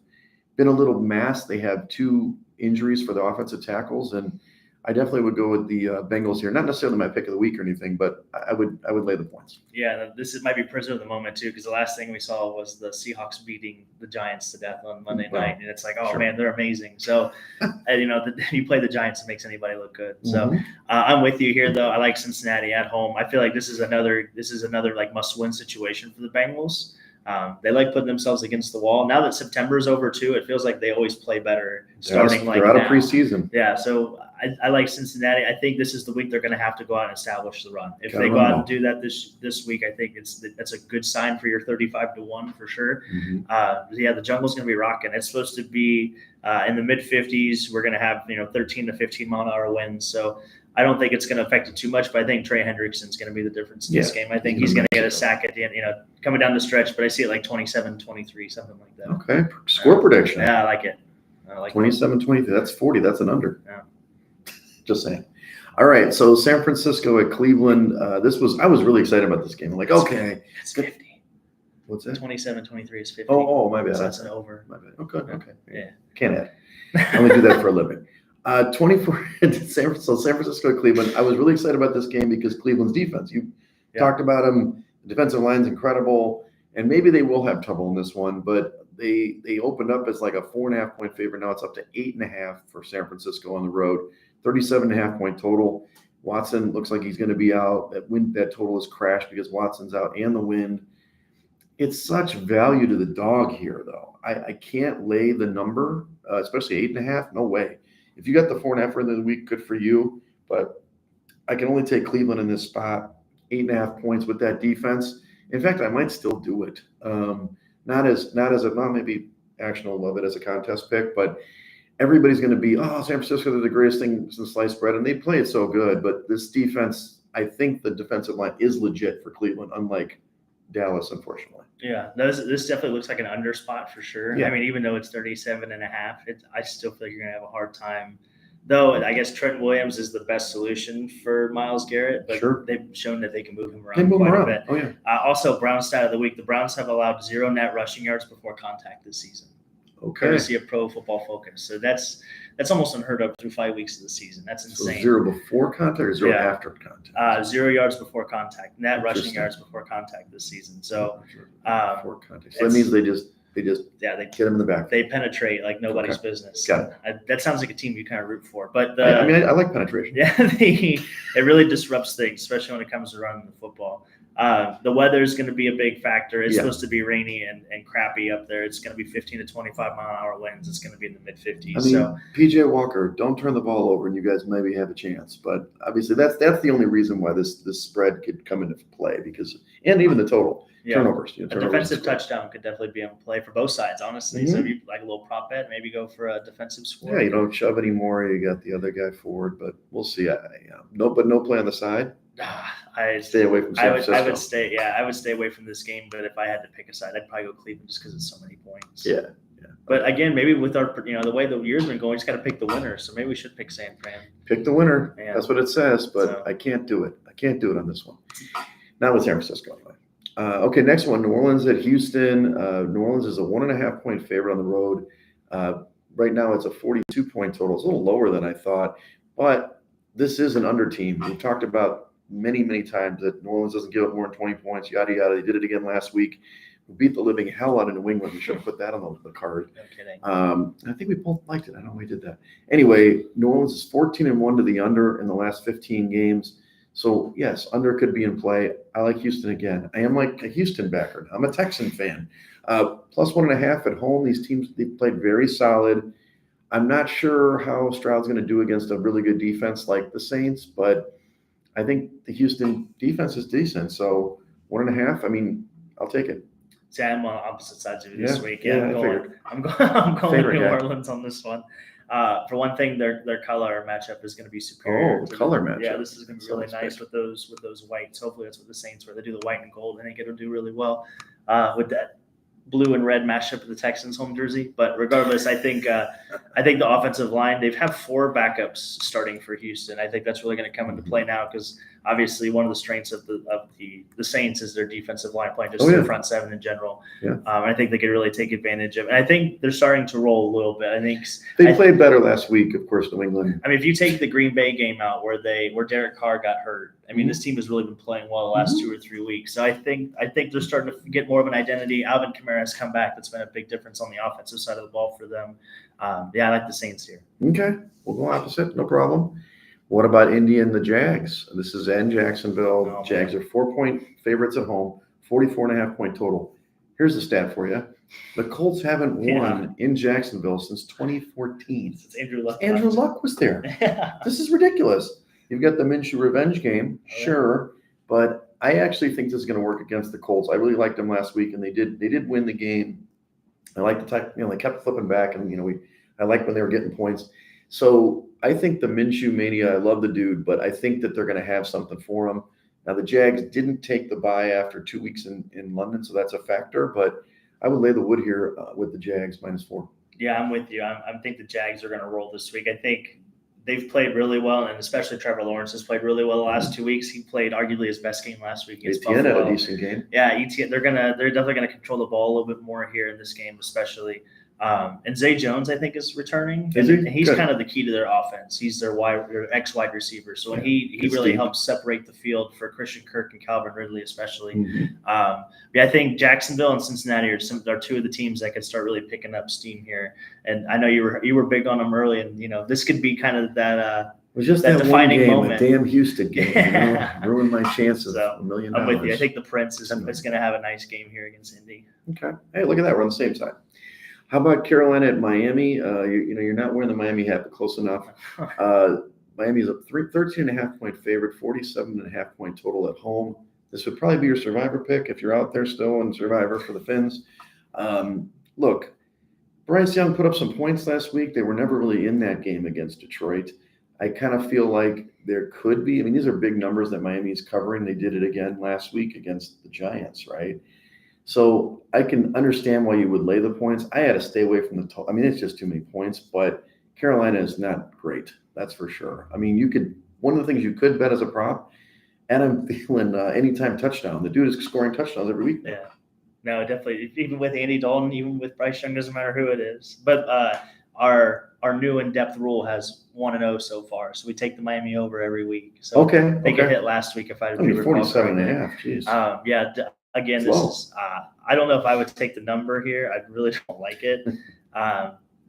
been a little masked. They have 2 injuries for the offensive tackles, and I definitely would go with the Bengals here. Not necessarily my pick of the week or anything, but I would lay the points. Yeah, might be prisoner of the moment too, because the last thing we saw was the Seahawks beating the Giants to death on Monday night, and it's like, oh man, they're amazing. So, you play the Giants, it makes anybody look good. So, I'm with you here though. I like Cincinnati at home. I feel like this is another like must-win situation for the Bengals. They like putting themselves against the wall. Now that September is over too, it feels like they always play better starting they're out of preseason. Yeah, so I like Cincinnati. I think this is the week they're going to have to go out and establish the run. If they go out and do that this week, I think that's a good sign for your 35-1 for sure. The jungle's going to be rocking. It's supposed to be in the mid 50s. We're going to have 13 to 15-mile-an-hour winds. So I don't think it's going to affect it too much, but I think Trey Hendrickson's going to be the difference in this game. I think he's going to get a sack at the end, coming down the stretch, but I see it like 27-23, something like that. Okay. Score prediction. Yeah, I like it. 27-23. That's 40. That's an under. Yeah. Just saying. All right. So San Francisco at Cleveland. I was really excited about this game. I'm like, okay. It's 50. What's that? 27-23 is 50. Oh, my bad. So that's an over. My bad. Okay. Yeah. Can't add. I only do that for a living. 24 San Francisco at Cleveland. I was really excited about this game because Cleveland's defense. You talked about them. The defensive line's incredible, and maybe they will have trouble in this one. But they opened up as like a 4.5-point favorite. Now it's up to 8.5 for San Francisco on the road. 37.5-point total. Watson looks like he's going to be out. That total has crashed because Watson's out and the wind. It's such value to the dog here, though. I can't lay the number, especially 8.5. No way. If you got the 4.5 for the end of the week, good for you. But I can only take Cleveland in this spot. 8.5 points with that defense. In fact, I might still do it. Not maybe Action will love it as a contest pick, but everybody's going to be, San Francisco, they're the greatest thing since sliced bread, and they play it so good. But this defense, I think the defensive line is legit for Cleveland, unlike Dallas, unfortunately. Yeah, this definitely looks like an under spot for sure. Yeah. I mean, even though it's 37.5, I still feel like you're going to have a hard time. Though I guess Trent Williams is the best solution for Myles Garrett, but they've shown that they can move him around quite a bit. Oh, yeah. Also, Browns stat of the week: the Browns have allowed 0 net rushing yards before contact this season. Okay. Courtesy of Pro Football Focus. So that's almost unheard of through 5 weeks of the season. That's insane. So 0 before contact or 0 after contact? 0 yards before contact. Net rushing yards before contact this season. So before contact. So that means they just they get him in the back. They penetrate like nobody's business. Got it. That sounds like a team you kind of root for. But I like penetration. Yeah, it really disrupts things, especially when it comes to running the football. The weather is going to be a big factor. It's supposed to be rainy and crappy up there. It's going to be 15 to 25-mile-an-hour winds. It's going to be in the mid 50s. So PJ Walker, don't turn the ball over, and you guys maybe have a chance. But obviously, that's the only reason why this spread could come into play and even the total turnovers. A defensive touchdown could definitely be in play for both sides, honestly. So if you like a little prop bet, maybe go for a defensive score. Yeah, you don't shove anymore. You got the other guy forward, but we'll see. No play on the side. I stay away from San Francisco. I would stay away from this game. But if I had to pick a side, I'd probably go Cleveland just because it's so many points. Yeah. But again, maybe with our, the way the year's been going, we just got to pick the winner. So maybe we should pick San Fran. Pick the winner. Yeah. That's what it says, but I can't do it. I can't do it on this one. Not with San Francisco, anyway. Okay, next one, New Orleans at Houston. New Orleans is a 1.5 point favorite on the road. Right now, it's a 42 point total. It's a little lower than I thought, but this is an under team. We've talked about many, many times that New Orleans doesn't give up more than 20 points, yada, yada. They did it again last week. We beat the living hell out of New England. We should have put that on the card. No kidding. I think we both liked it. I don't know why we did that. Anyway, New Orleans is 14-1 to the under in the last 15 games. So, yes, under could be in play. I like Houston again. I am like a Houston backer. I'm a Texan fan. Plus 1.5 at home. These teams, they played very solid. I'm not sure how Stroud's going to do against a really good defense like the Saints, but I think the Houston defense is decent. So 1.5, I mean, I'll take it. See, I'm on opposite sides of you this week. Yeah, I'm going New Orleans on this one. For one thing, their color matchup is going to be superior. Oh, color matchup. Yeah, this is going to be really nice with those whites. Hopefully, that's what the Saints were. They do the white and gold. I think it'll do really well with that blue and red matchup of the Texans home jersey. But regardless, I think the offensive line, they have 4 backups starting for Houston. I think that's really going to come into play now because obviously one of the strengths of the Saints is their defensive line playing, just their front seven in general. Yeah. I think they could really take advantage of it. And I think they're starting to roll a little bit. I think they played better last week, of course, New England. I mean, if you take the Green Bay game out where Derek Carr got hurt, I mean, this team has really been playing well the last 2 or 3 weeks. So I think they're starting to get more of an identity. Alvin Kamara has come back. That's been a big difference on the offensive side of the ball for them. I like the Saints here. Okay, we'll go opposite. No problem. What about Indy and the Jags? This is in Jacksonville. Jags are 4-point favorites at home, 44.5 point total. Here's the stat for you. The Colts haven't won in Jacksonville since 2014. Since Andrew Luck. Andrew Luck was there. This is ridiculous. You've got the Minshew revenge game, sure, but I actually think this is going to work against the Colts. I really liked them last week, and they did win the game. I like the type, they kept flipping back, and I like when they were getting points. So I think the Minshew mania, I love the dude, but I think that they're going to have something for him. Now the Jags didn't take the bye after 2 weeks in London, so that's a factor. But I would lay the wood here with the Jags -4. Yeah, I'm with you. I think the Jags are going to roll this week. I think they've played really well, and especially Trevor Lawrence has played really well the last 2 weeks. He played arguably his best game last week against Buffalo. Etienne had a decent game. Yeah, Etienne. They're definitely gonna control the ball a little bit more here in this game, especially. And Zay Jones, I think, is returning. And he's kind of the key to their offense. He's their ex-wide receiver. So when he really helps separate the field for Christian Kirk and Calvin Ridley, especially. I think Jacksonville and Cincinnati are 2 of the teams that could start really picking up steam here. And I know you were big on them early, and this could be kind of that. It was just that defining one game, moment. A damn Houston game, ruined my chances of $1 million. I'm with you. I think the Prince is going to have a nice game here against Indy. Okay. Hey, look at that. We're on the same side. How about Carolina at Miami? You're not wearing the Miami hat, but close enough. Miami's a 13.5 point favorite, 47.5 point total at home. This would probably be your Survivor pick if you're out there still in Survivor for the Finns. Look, Bryce Young put up some points last week. They were never really in that game against Detroit. I kind of feel like there could be. I mean, these are big numbers that Miami's covering. They did it again last week against the Giants, right? So I can understand why you would lay the points. I had to stay away from the total. I mean, it's just too many points, but Carolina is not great. That's for sure. I mean, one of the things you could bet as a prop, and I'm feeling anytime touchdown. The dude is scoring touchdowns every week. Yeah. No, definitely. Even with Andy Dalton, even with Bryce Young, doesn't matter who it is. But our new in-depth rule has 1-0 so far, so we take the Miami over every week. So they could hit last week if I mean 47.5. Jeez. Again, this is I don't know if I would take the number here. I really don't like it.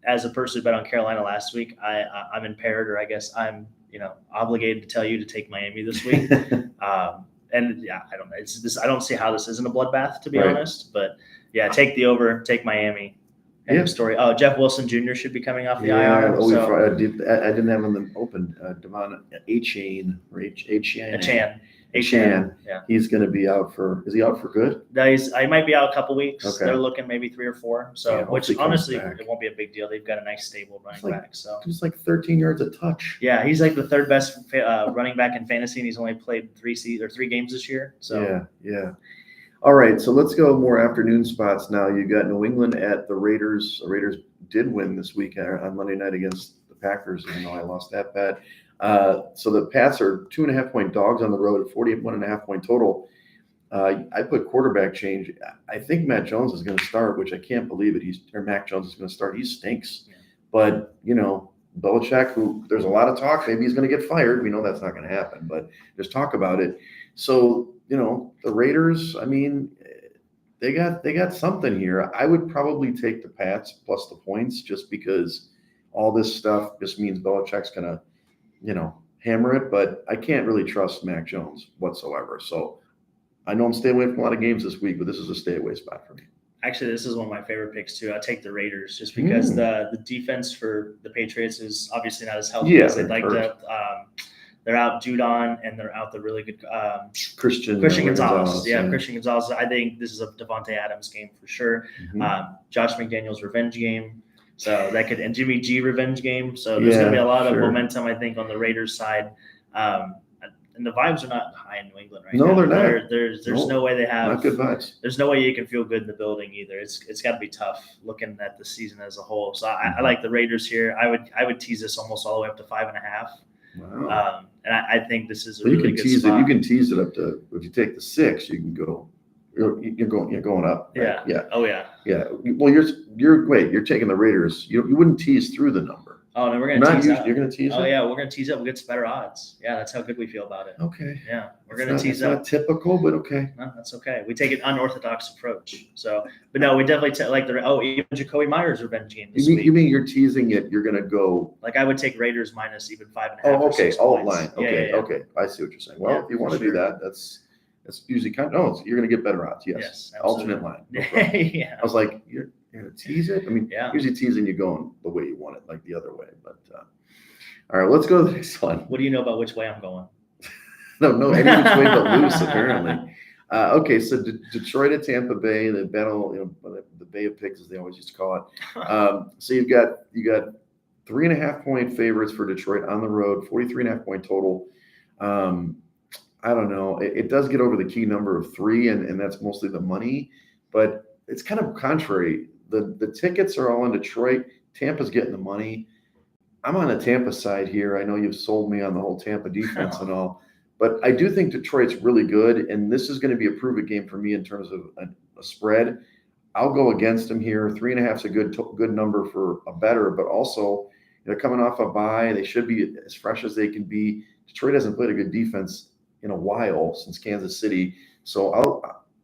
As a person who bet on Carolina last week, I'm impaired, or I guess I'm obligated to tell you to take Miami this week. And yeah, I don't know. It's this. I don't see how this isn't a bloodbath, to be honest. But yeah, take the over, take Miami. Story. Oh, Jeff Wilson Jr. should be coming off the IR. I didn't have him open. Devon Achane. Yeah. He's going to be out for. Is he out for good? He might be out a couple weeks. Okay. They're looking maybe 3 or 4. So, which honestly, it won't be a big deal. They've got a nice stable running back. So he's like 13 yards a touch. Yeah, he's like the 3rd best running back in fantasy, and he's only played 3 games this year. So yeah. All right, so let's go more afternoon spots now. You got New England at the Raiders. The Raiders did win this week on Monday night against the Packers, even though I lost that bet. So the Pats are 2.5-point dogs on the road at 41.5-point total. I put quarterback change. I think Matt Jones is going to start, which I can't believe it. Mac Jones is going to start. He stinks. Yeah. But, Belichick, who there's a lot of talk, maybe he's going to get fired. We know that's not going to happen, but there's talk about it. So, the Raiders, I mean, they got something here. I would probably take the Pats plus the points just because all this stuff just means Belichick's going to, hammer it, but I can't really trust Mac Jones whatsoever. So I know I'm staying away from a lot of games this week, but this is a stay away spot for me. Actually, this is one of my favorite picks too. I take the Raiders just because the defense for the Patriots is obviously not as healthy as they'd like to. They're out Judon and they're out the really good Christian Gonzalez. Yeah, Christian Gonzalez. I think this is a Devontae Adams game for sure. Josh McDaniels revenge game. So that could, and Jimmy G revenge game. So there's going to be a lot of momentum, I think, on the Raiders side. And the vibes are not high in New England right now. No, they're not. There's no way they have. Not good vibes. There's no way you can feel good in the building either. It's got to be tough looking at the season as a whole. So I like the Raiders here. I would tease this almost all the way up to 5.5. Wow. And I think this is a really good tease spot. You can tease it up to, if you take the 6, you can go. You're going up. Right? Yeah. Yeah. Oh yeah. Yeah. Well, you're taking the Raiders. You wouldn't tease through the number. Oh no, we're gonna tease up. You're gonna tease. Oh yeah, we're gonna tease up. We'll get some better odds. Yeah, that's how good we feel about it. Okay. Yeah, we're gonna tease up. Not typical, but okay. No, that's okay. We take an unorthodox approach. So, but no, we definitely like even Jacoby Myers revenge game this week. You mean you're teasing it? You're gonna go. Like I would take Raiders minus even 5.5. Oh, okay. All points. line. Okay. Yeah. Okay. I see what you're saying. Well, if you want to do that, that's usually you're gonna get better odds. Yes. Alternate line. No Yeah. I was like, you're gonna tease it. I mean, usually teasing you going the way you want it, like the other way. But all right, let's go to the next one. What do you know about which way I'm going? No, any which way but loose apparently. Okay, so Detroit at Tampa Bay, the battle, the Bay of Pigs, as they always used to call it. So you got 3.5-point favorites for Detroit on the road, 43.5-point total. I don't know. It does get over the key number of 3, and that's mostly the money, but it's kind of contrary. The tickets are all in Detroit. Tampa's getting the money. I'm on the Tampa side here. I know you've sold me on the whole Tampa defense and all, but I do think Detroit's really good, and this is going to be a prove-it game for me in terms of a spread. I'll go against them here. 3.5 is a good number for a better, but also they're coming off a bye. They should be as fresh as they can be. Detroit hasn't played a good defense in a while since Kansas City, so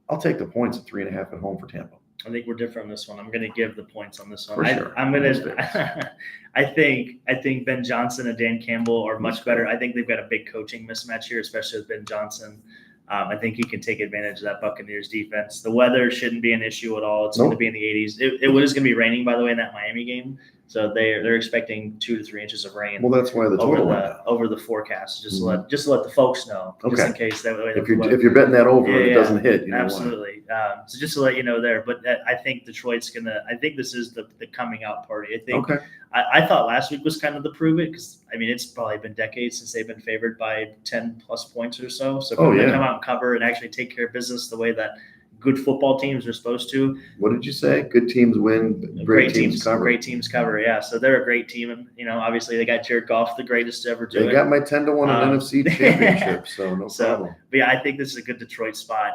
I'll take the points at 3.5 at home for Tampa. I think we're different on this one. I'm going to give the points on this one. For sure. I'm going to. I think Ben Johnson and Dan Campbell are much better. I think they've got a big coaching mismatch here, especially with Ben Johnson. I think he can take advantage of that Buccaneers defense. The weather shouldn't be an issue at all. It's going to be in the 80s. It was going to be raining, by the way, in that Miami game. So they're expecting 2 to 3 inches of rain. Well, that's why the total over the forecast. Just to let the folks know, just in case that way. If you're betting that over, and it doesn't hit. Absolutely. So just to let you know there, but I think Detroit's gonna. I think this is the coming out party. I think. Okay. I thought last week was kind of the prove it because it's probably been decades since they've been favored by 10+ points or so. So they come out and cover and actually take care of business the way that good football teams are supposed to. What did you say? Good teams win, great teams cover. Great teams cover, yeah. So they're a great team, and obviously they got Jared Goff, the greatest to ever do it. They got my 10-1 NFC championship, so no problem. But yeah, I think this is a good Detroit spot.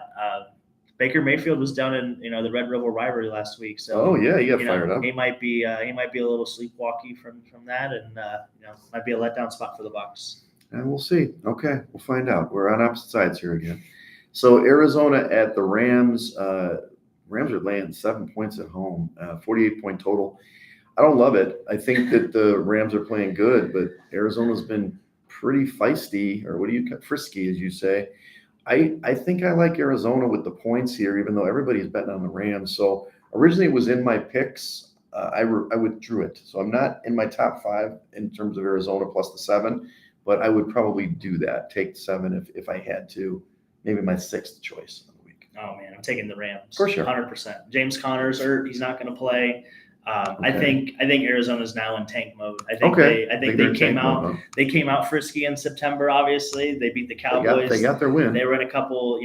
Baker Mayfield was down in the Red River rivalry last week, so he got fired up. He might be a little sleepwalky from that, and might be a letdown spot for the Bucs. And we'll see. Okay, we'll find out. We're on opposite sides here again. So Arizona at the Rams. Rams are laying 7 points at home, 48-point total. I don't love it. I think that the Rams are playing good, but Arizona's been pretty feisty, or frisky, as you say. I think I like Arizona with the points here, even though everybody's betting on the Rams. So originally it was in my picks. I withdrew it. So I'm not in my top 5 in terms of Arizona plus the 7, but I would probably do that. Take the 7 if I had to. Maybe my 6th choice of the week. Oh man, I'm taking the Rams for sure, 100%. James Conner's hurt; he's not going to play. I think Arizona's now in tank mode. I think they came out. They came out frisky in September. Obviously, they beat the Cowboys. They got their win. They were in a couple,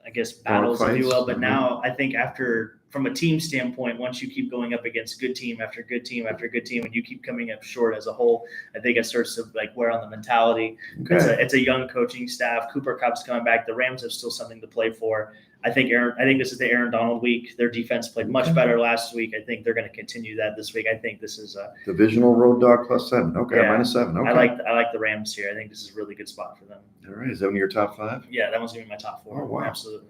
I guess, battles, if you will. But now I think after from a team standpoint, once you keep going up against good team after good team after good team, and you keep coming up short as a whole, I think it starts to like wear on the mentality. Okay. It's a young coaching staff. Cooper Kupp's coming back. The Rams have still something to play for. I think this is the Aaron Donald week. Their defense played much better last week. I think they're going to continue that this week. I think this is a divisional road dog +7. Okay, yeah, -7. Okay. I like the Rams here. I think this is a really good spot for them. All right, is that one of your top 5? Yeah, that one's going to be my top 4. Oh, wow. Absolutely.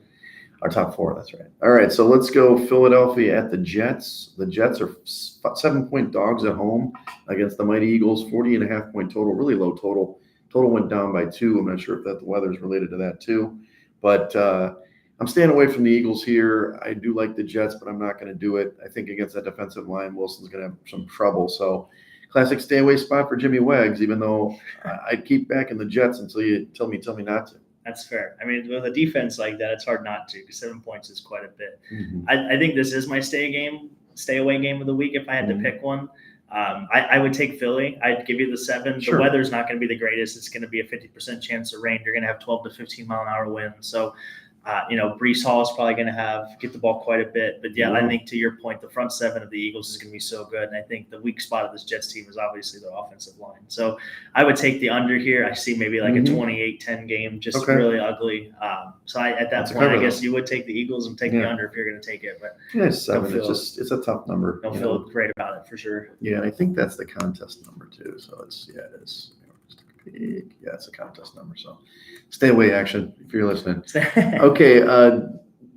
Our top 4, that's right. All right, so let's go Philadelphia at the Jets. The Jets are 7-point dogs at home against the mighty Eagles, 40.5-point total, really low total. Total went down by 2. I'm not sure if the weather is related to that too. But I'm staying away from the Eagles here. I do like the Jets, but I'm not going to do it. I think against that defensive line, Wilson's going to have some trouble. So classic stay away spot for Jimmy Wegs, even though I'd keep backing the Jets until you tell me not to. That's fair. I mean, with a defense like that, it's hard not to, because 7 points is quite a bit. Mm-hmm. I think this is my stay away game of the week if I had to pick one. I would take Philly. I'd give you the 7. Sure. The weather's not going to be the greatest. It's going to be a 50% chance of rain. You're going to have 12 to 15 mile an hour winds. So, Breece Hall is probably going to get the ball quite a bit. But yeah, I think to your point, the front 7 of the Eagles is going to be so good. And I think the weak spot of this Jets team is obviously their offensive line. So I would take the under here. I see maybe like a 28-10 game, just really ugly. At that point, I guess you would take the Eagles and take the under if you're going to take it. But yeah, 7. It's a tough number. Don't feel great about it for sure. Yeah, and I think that's the contest number too. So it is. Yeah, it's a contest number. So stay away, action, if you're listening. Okay,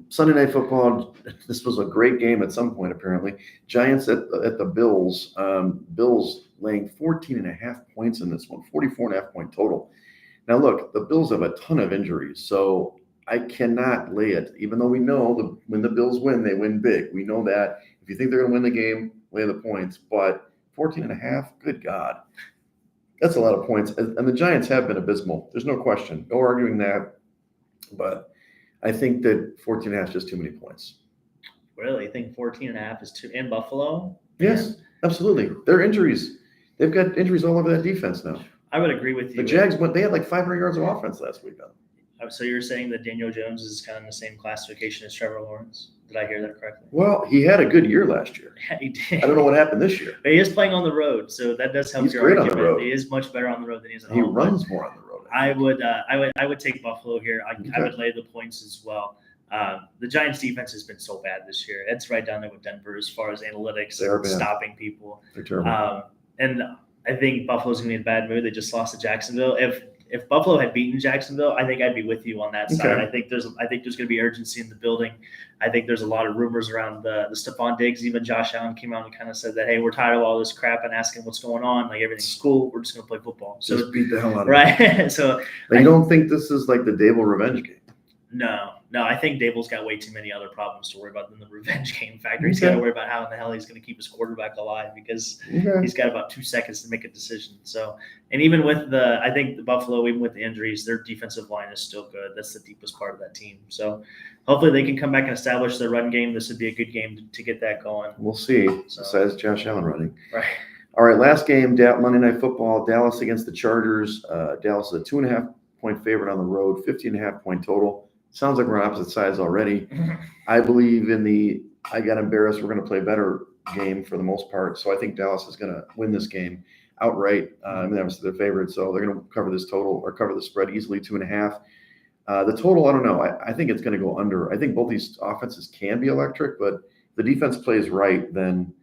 Sunday Night Football. This was a great game at some point, apparently. Giants at the Bills. Bills laying 14.5 points in this one, 44.5-point total. Now, look, the Bills have a ton of injuries, so I cannot lay it, even though we know when the Bills win, they win big. We know that. If you think they're going to win the game, lay the points. But 14.5, good God. That's a lot of points. And the Giants have been abysmal. There's no question. No arguing that. But I think that 14.5 is just too many points. Really? You think 14.5 is too in Buffalo? Yes, absolutely. Their injuries. They've got injuries all over that defense now. I would agree with you. The Jags they had like 500 yards of offense last week. So you're saying that Daniel Jones is kind of in the same classification as Trevor Lawrence? Did I hear that correctly? Well, he had a good year last year. Yeah, he did. I don't know what happened this year. But he is playing on the road, so that does help. He's great on the road. He is much better on the road than he is at home. He runs but more on the road. I would take Buffalo here. I would lay the points as well. The Giants' defense has been so bad this year. It's right down there with Denver as far as analytics and stopping people. They're terrible. And I think Buffalo's going to be in a bad mood. They just lost to Jacksonville. If Buffalo had beaten Jacksonville, I think I'd be with you on that side. I think there's going to be urgency in the building. I think there's a lot of rumors around the Stephon Diggs. Even Josh Allen came out and kind of said that, hey, we're tired of all this crap and asking what's going on. Like, everything's cool. We're just going to play football. So just beat the hell out of right. So you don't think this is like the Dable revenge game? No, I think Dable's got way too many other problems to worry about than the revenge game factor. He's got to worry about how in the hell he's going to keep his quarterback alive, because he's got about 2 seconds to make a decision. So, and even with I think the Buffalo, even with the injuries, their defensive line is still good. That's the deepest part of that team. So hopefully they can come back and establish their run game. This would be a good game to get that going. We'll see. Besides Josh Allen running. Right. All right, last game, Monday Night Football, Dallas against the Chargers. Dallas is a 2.5-point favorite on the road, 15.5-point total. Sounds like we're on opposite sides already. I believe in I got embarrassed, we're going to play better game for the most part. So I think Dallas is going to win this game outright. Obviously they're favored, so they're going to cover this total or cover the spread easily, 2.5. The total, I don't know. I think it's going to go under. I think both these offenses can be electric, but if the defense plays right, then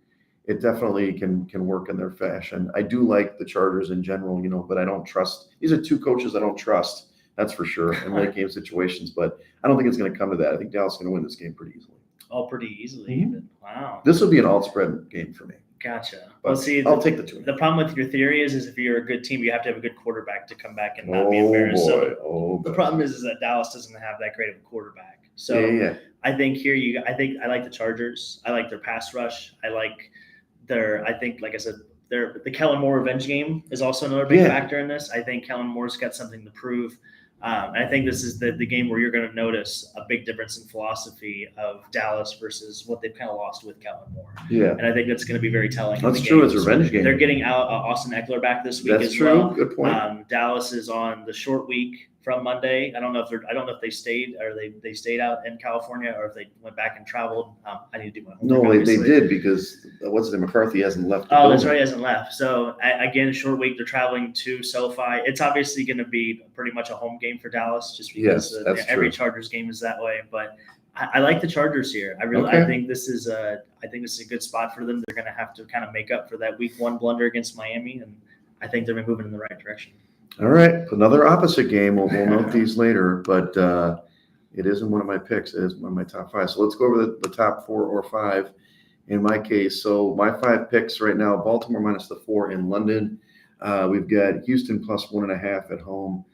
it definitely can work in their fashion. I do like the Chargers in general, but I don't trust. These are 2 coaches I don't trust. That's for sure, in late game situations. But I don't think it's going to come to that. I think Dallas is going to win this game pretty easily. Oh, pretty easily even. Wow. This will be an alt-spread game for me. Gotcha. But well, see, I'll take the 2. The problem with your theory is if you're a good team, you have to have a good quarterback to come back and not be embarrassed. So the problem is that Dallas doesn't have that great of a quarterback. So I think here I like the Chargers. I like their pass rush. I like like I said, the Kellen Moore revenge game is also another big factor in this. I think Kellen Moore's got something to prove. And I think this is the game where you're going to notice a big difference in philosophy of Dallas versus what they've kind of lost with Kellen Moore. Yeah. And I think that's going to be very telling. That's true. It's a revenge game. They're getting out Austin Eckler back this week as well. That's true. Good point. Dallas is on the short week. from Monday. I don't know if they stayed or they stayed out in California or if they went back and traveled. I need to do my homework. No, they did because what's his name? McCarthy hasn't left. Oh, that's right, he hasn't left. So again, a short week. They're traveling to SoFi. It's obviously going to be pretty much a home game for Dallas, just because every Chargers game is that way. But I like the Chargers here. I think this is a good spot for them. They're going to have to kind of make up for that Week 1 blunder against Miami, and I think they're moving in the right direction. All right, another opposite game. We'll note these later, but it isn't one of my picks. It is one of my top 5. So let's go over the top 4 or 5 in my case. So my 5 picks right now: Baltimore minus the 4 in London. We've got Houston plus 1.5 at home.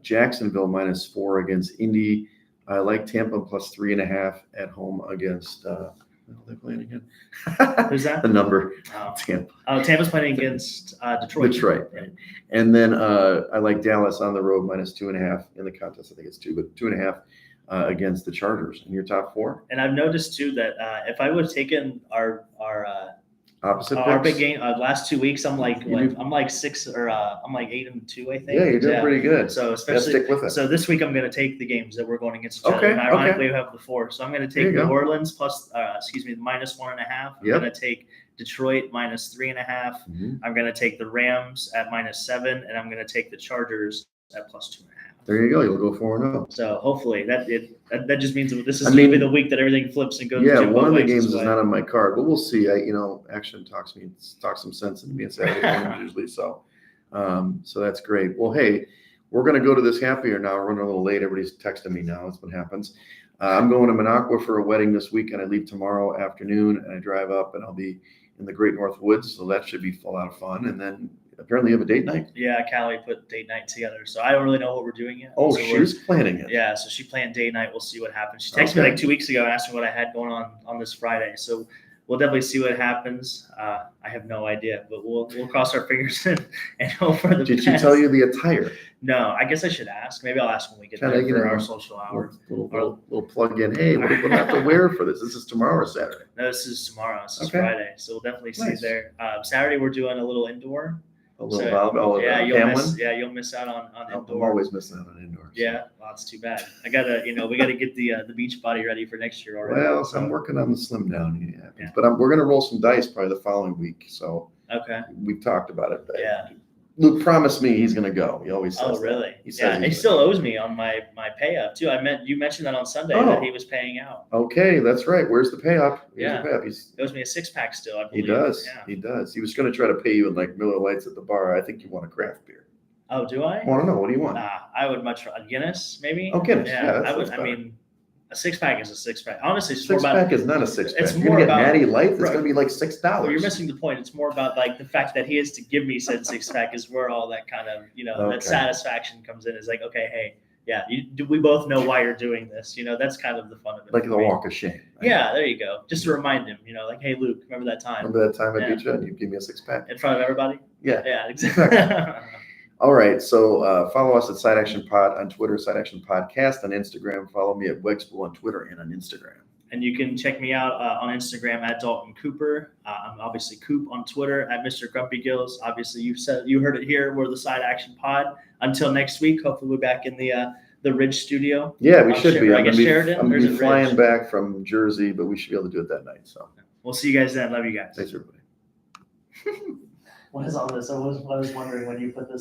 Jacksonville minus 4 against Indy. I like Tampa plus 3.5 at home against. They're playing again. Who's that? The number. Tampa. Oh, Tampa's playing against Detroit. Detroit. Right. And then I like Dallas on the road minus 2.5 in the contest. I think it's 2, but 2.5 against the Chargers. In your top 4. And I've noticed too that if I would have taken our opposite big game last 2 weeks, I'm like 6 or I'm like 8-2, I think. Yeah, you're doing pretty good. So especially stick with it. So this week I'm going to take the games that we're going against each other. And ironically, we have the 4. So I'm going to take New Orleans minus 1.5. I'm going to take Detroit minus 3.5. Mm-hmm. I'm going to take the Rams at minus 7, and I'm going to take the Chargers at plus 2.5. There you go. You'll go 4-0. So hopefully that just means that this is going to be the week that everything flips and goes. Yeah, one of the games is not on my card, but we'll see. Action talks some sense into me and Saturday morning usually. So that's great. Well, hey, we're going to go to this happy hour now. We're running a little late. Everybody's texting me now. That's what happens. I'm going to Minocqua for a wedding this weekend. I leave tomorrow afternoon and I drive up and I'll be in the Great North Woods. So that should be a lot of fun. And then apparently you have a date night? Yeah, Callie put date night together. So I don't really know what we're doing yet. Oh, so she's planning it. Yeah, so she planned date night. We'll see what happens. She texted me like 2 weeks ago and asked me what I had going on this Friday. So we'll definitely see what happens. I have no idea, but we'll cross our fingers and hope for the best. Did she tell you the attire? No, I guess I should ask. Maybe I'll ask when we get there for our social hour. Little plug in. Hey, what do we have to wear for this? This is tomorrow or Saturday? No, this is tomorrow. This is Friday. So we'll definitely see there. Saturday we're doing a little indoor. You'll miss out on indoor. I'm always missing out on indoor. So. Yeah, well, that's too bad. We gotta get the beach body ready for next year already. Well, so I'm working on the slim down. Yeah. But we're gonna roll some dice probably the following week. So we've talked about it. Luke promised me he's gonna go. He always says. Oh, really? He says he still owes me on my pay up too. You mentioned that on Sunday that he was paying out. Okay, that's right. Where's the pay up? He owes me a 6-pack still. I believe. He does. Yeah. He does. He was gonna try to pay you in like Miller Lights at the bar. I think you want a craft beer. Oh, do I? I want to know. What do you want? I would much a Guinness maybe. Oh, Guinness. Yeah, I would. I mean. A 6-pack is a 6-pack. Honestly, it's 6-pack is not a 6-pack. It's more about Natty Light. It's going to be like $6. Well, you're missing the point. It's more about like the fact that he has to give me said 6-pack is where all that kind of that satisfaction comes in. Is like, okay, hey, we both know why you're doing this. That's kind of the fun of it. Like the walk of shame. Right? Yeah, there you go. Just to remind him, like, hey, Luke, remember that time? Remember that time I beat you and you gave me a 6-pack in front of everybody? Yeah. Yeah, exactly. All right, so follow us at Side Action Pod on Twitter, Side Action Podcast on Instagram. Follow me at Wegspool on Twitter and on Instagram. And you can check me out on Instagram at Dalton Cooper. I'm obviously Coop on Twitter at Mr. Grumpy Gills. Obviously, you heard it here. We're the Side Action Pod. Until next week, hopefully we're back in the Ridge studio. Yeah, we should be. I guess Sheridan. I'm going to be flying back from Jersey, but we should be able to do it that night. So we'll see you guys then. Love you guys. Thanks, everybody. What is all this? I was wondering when you put this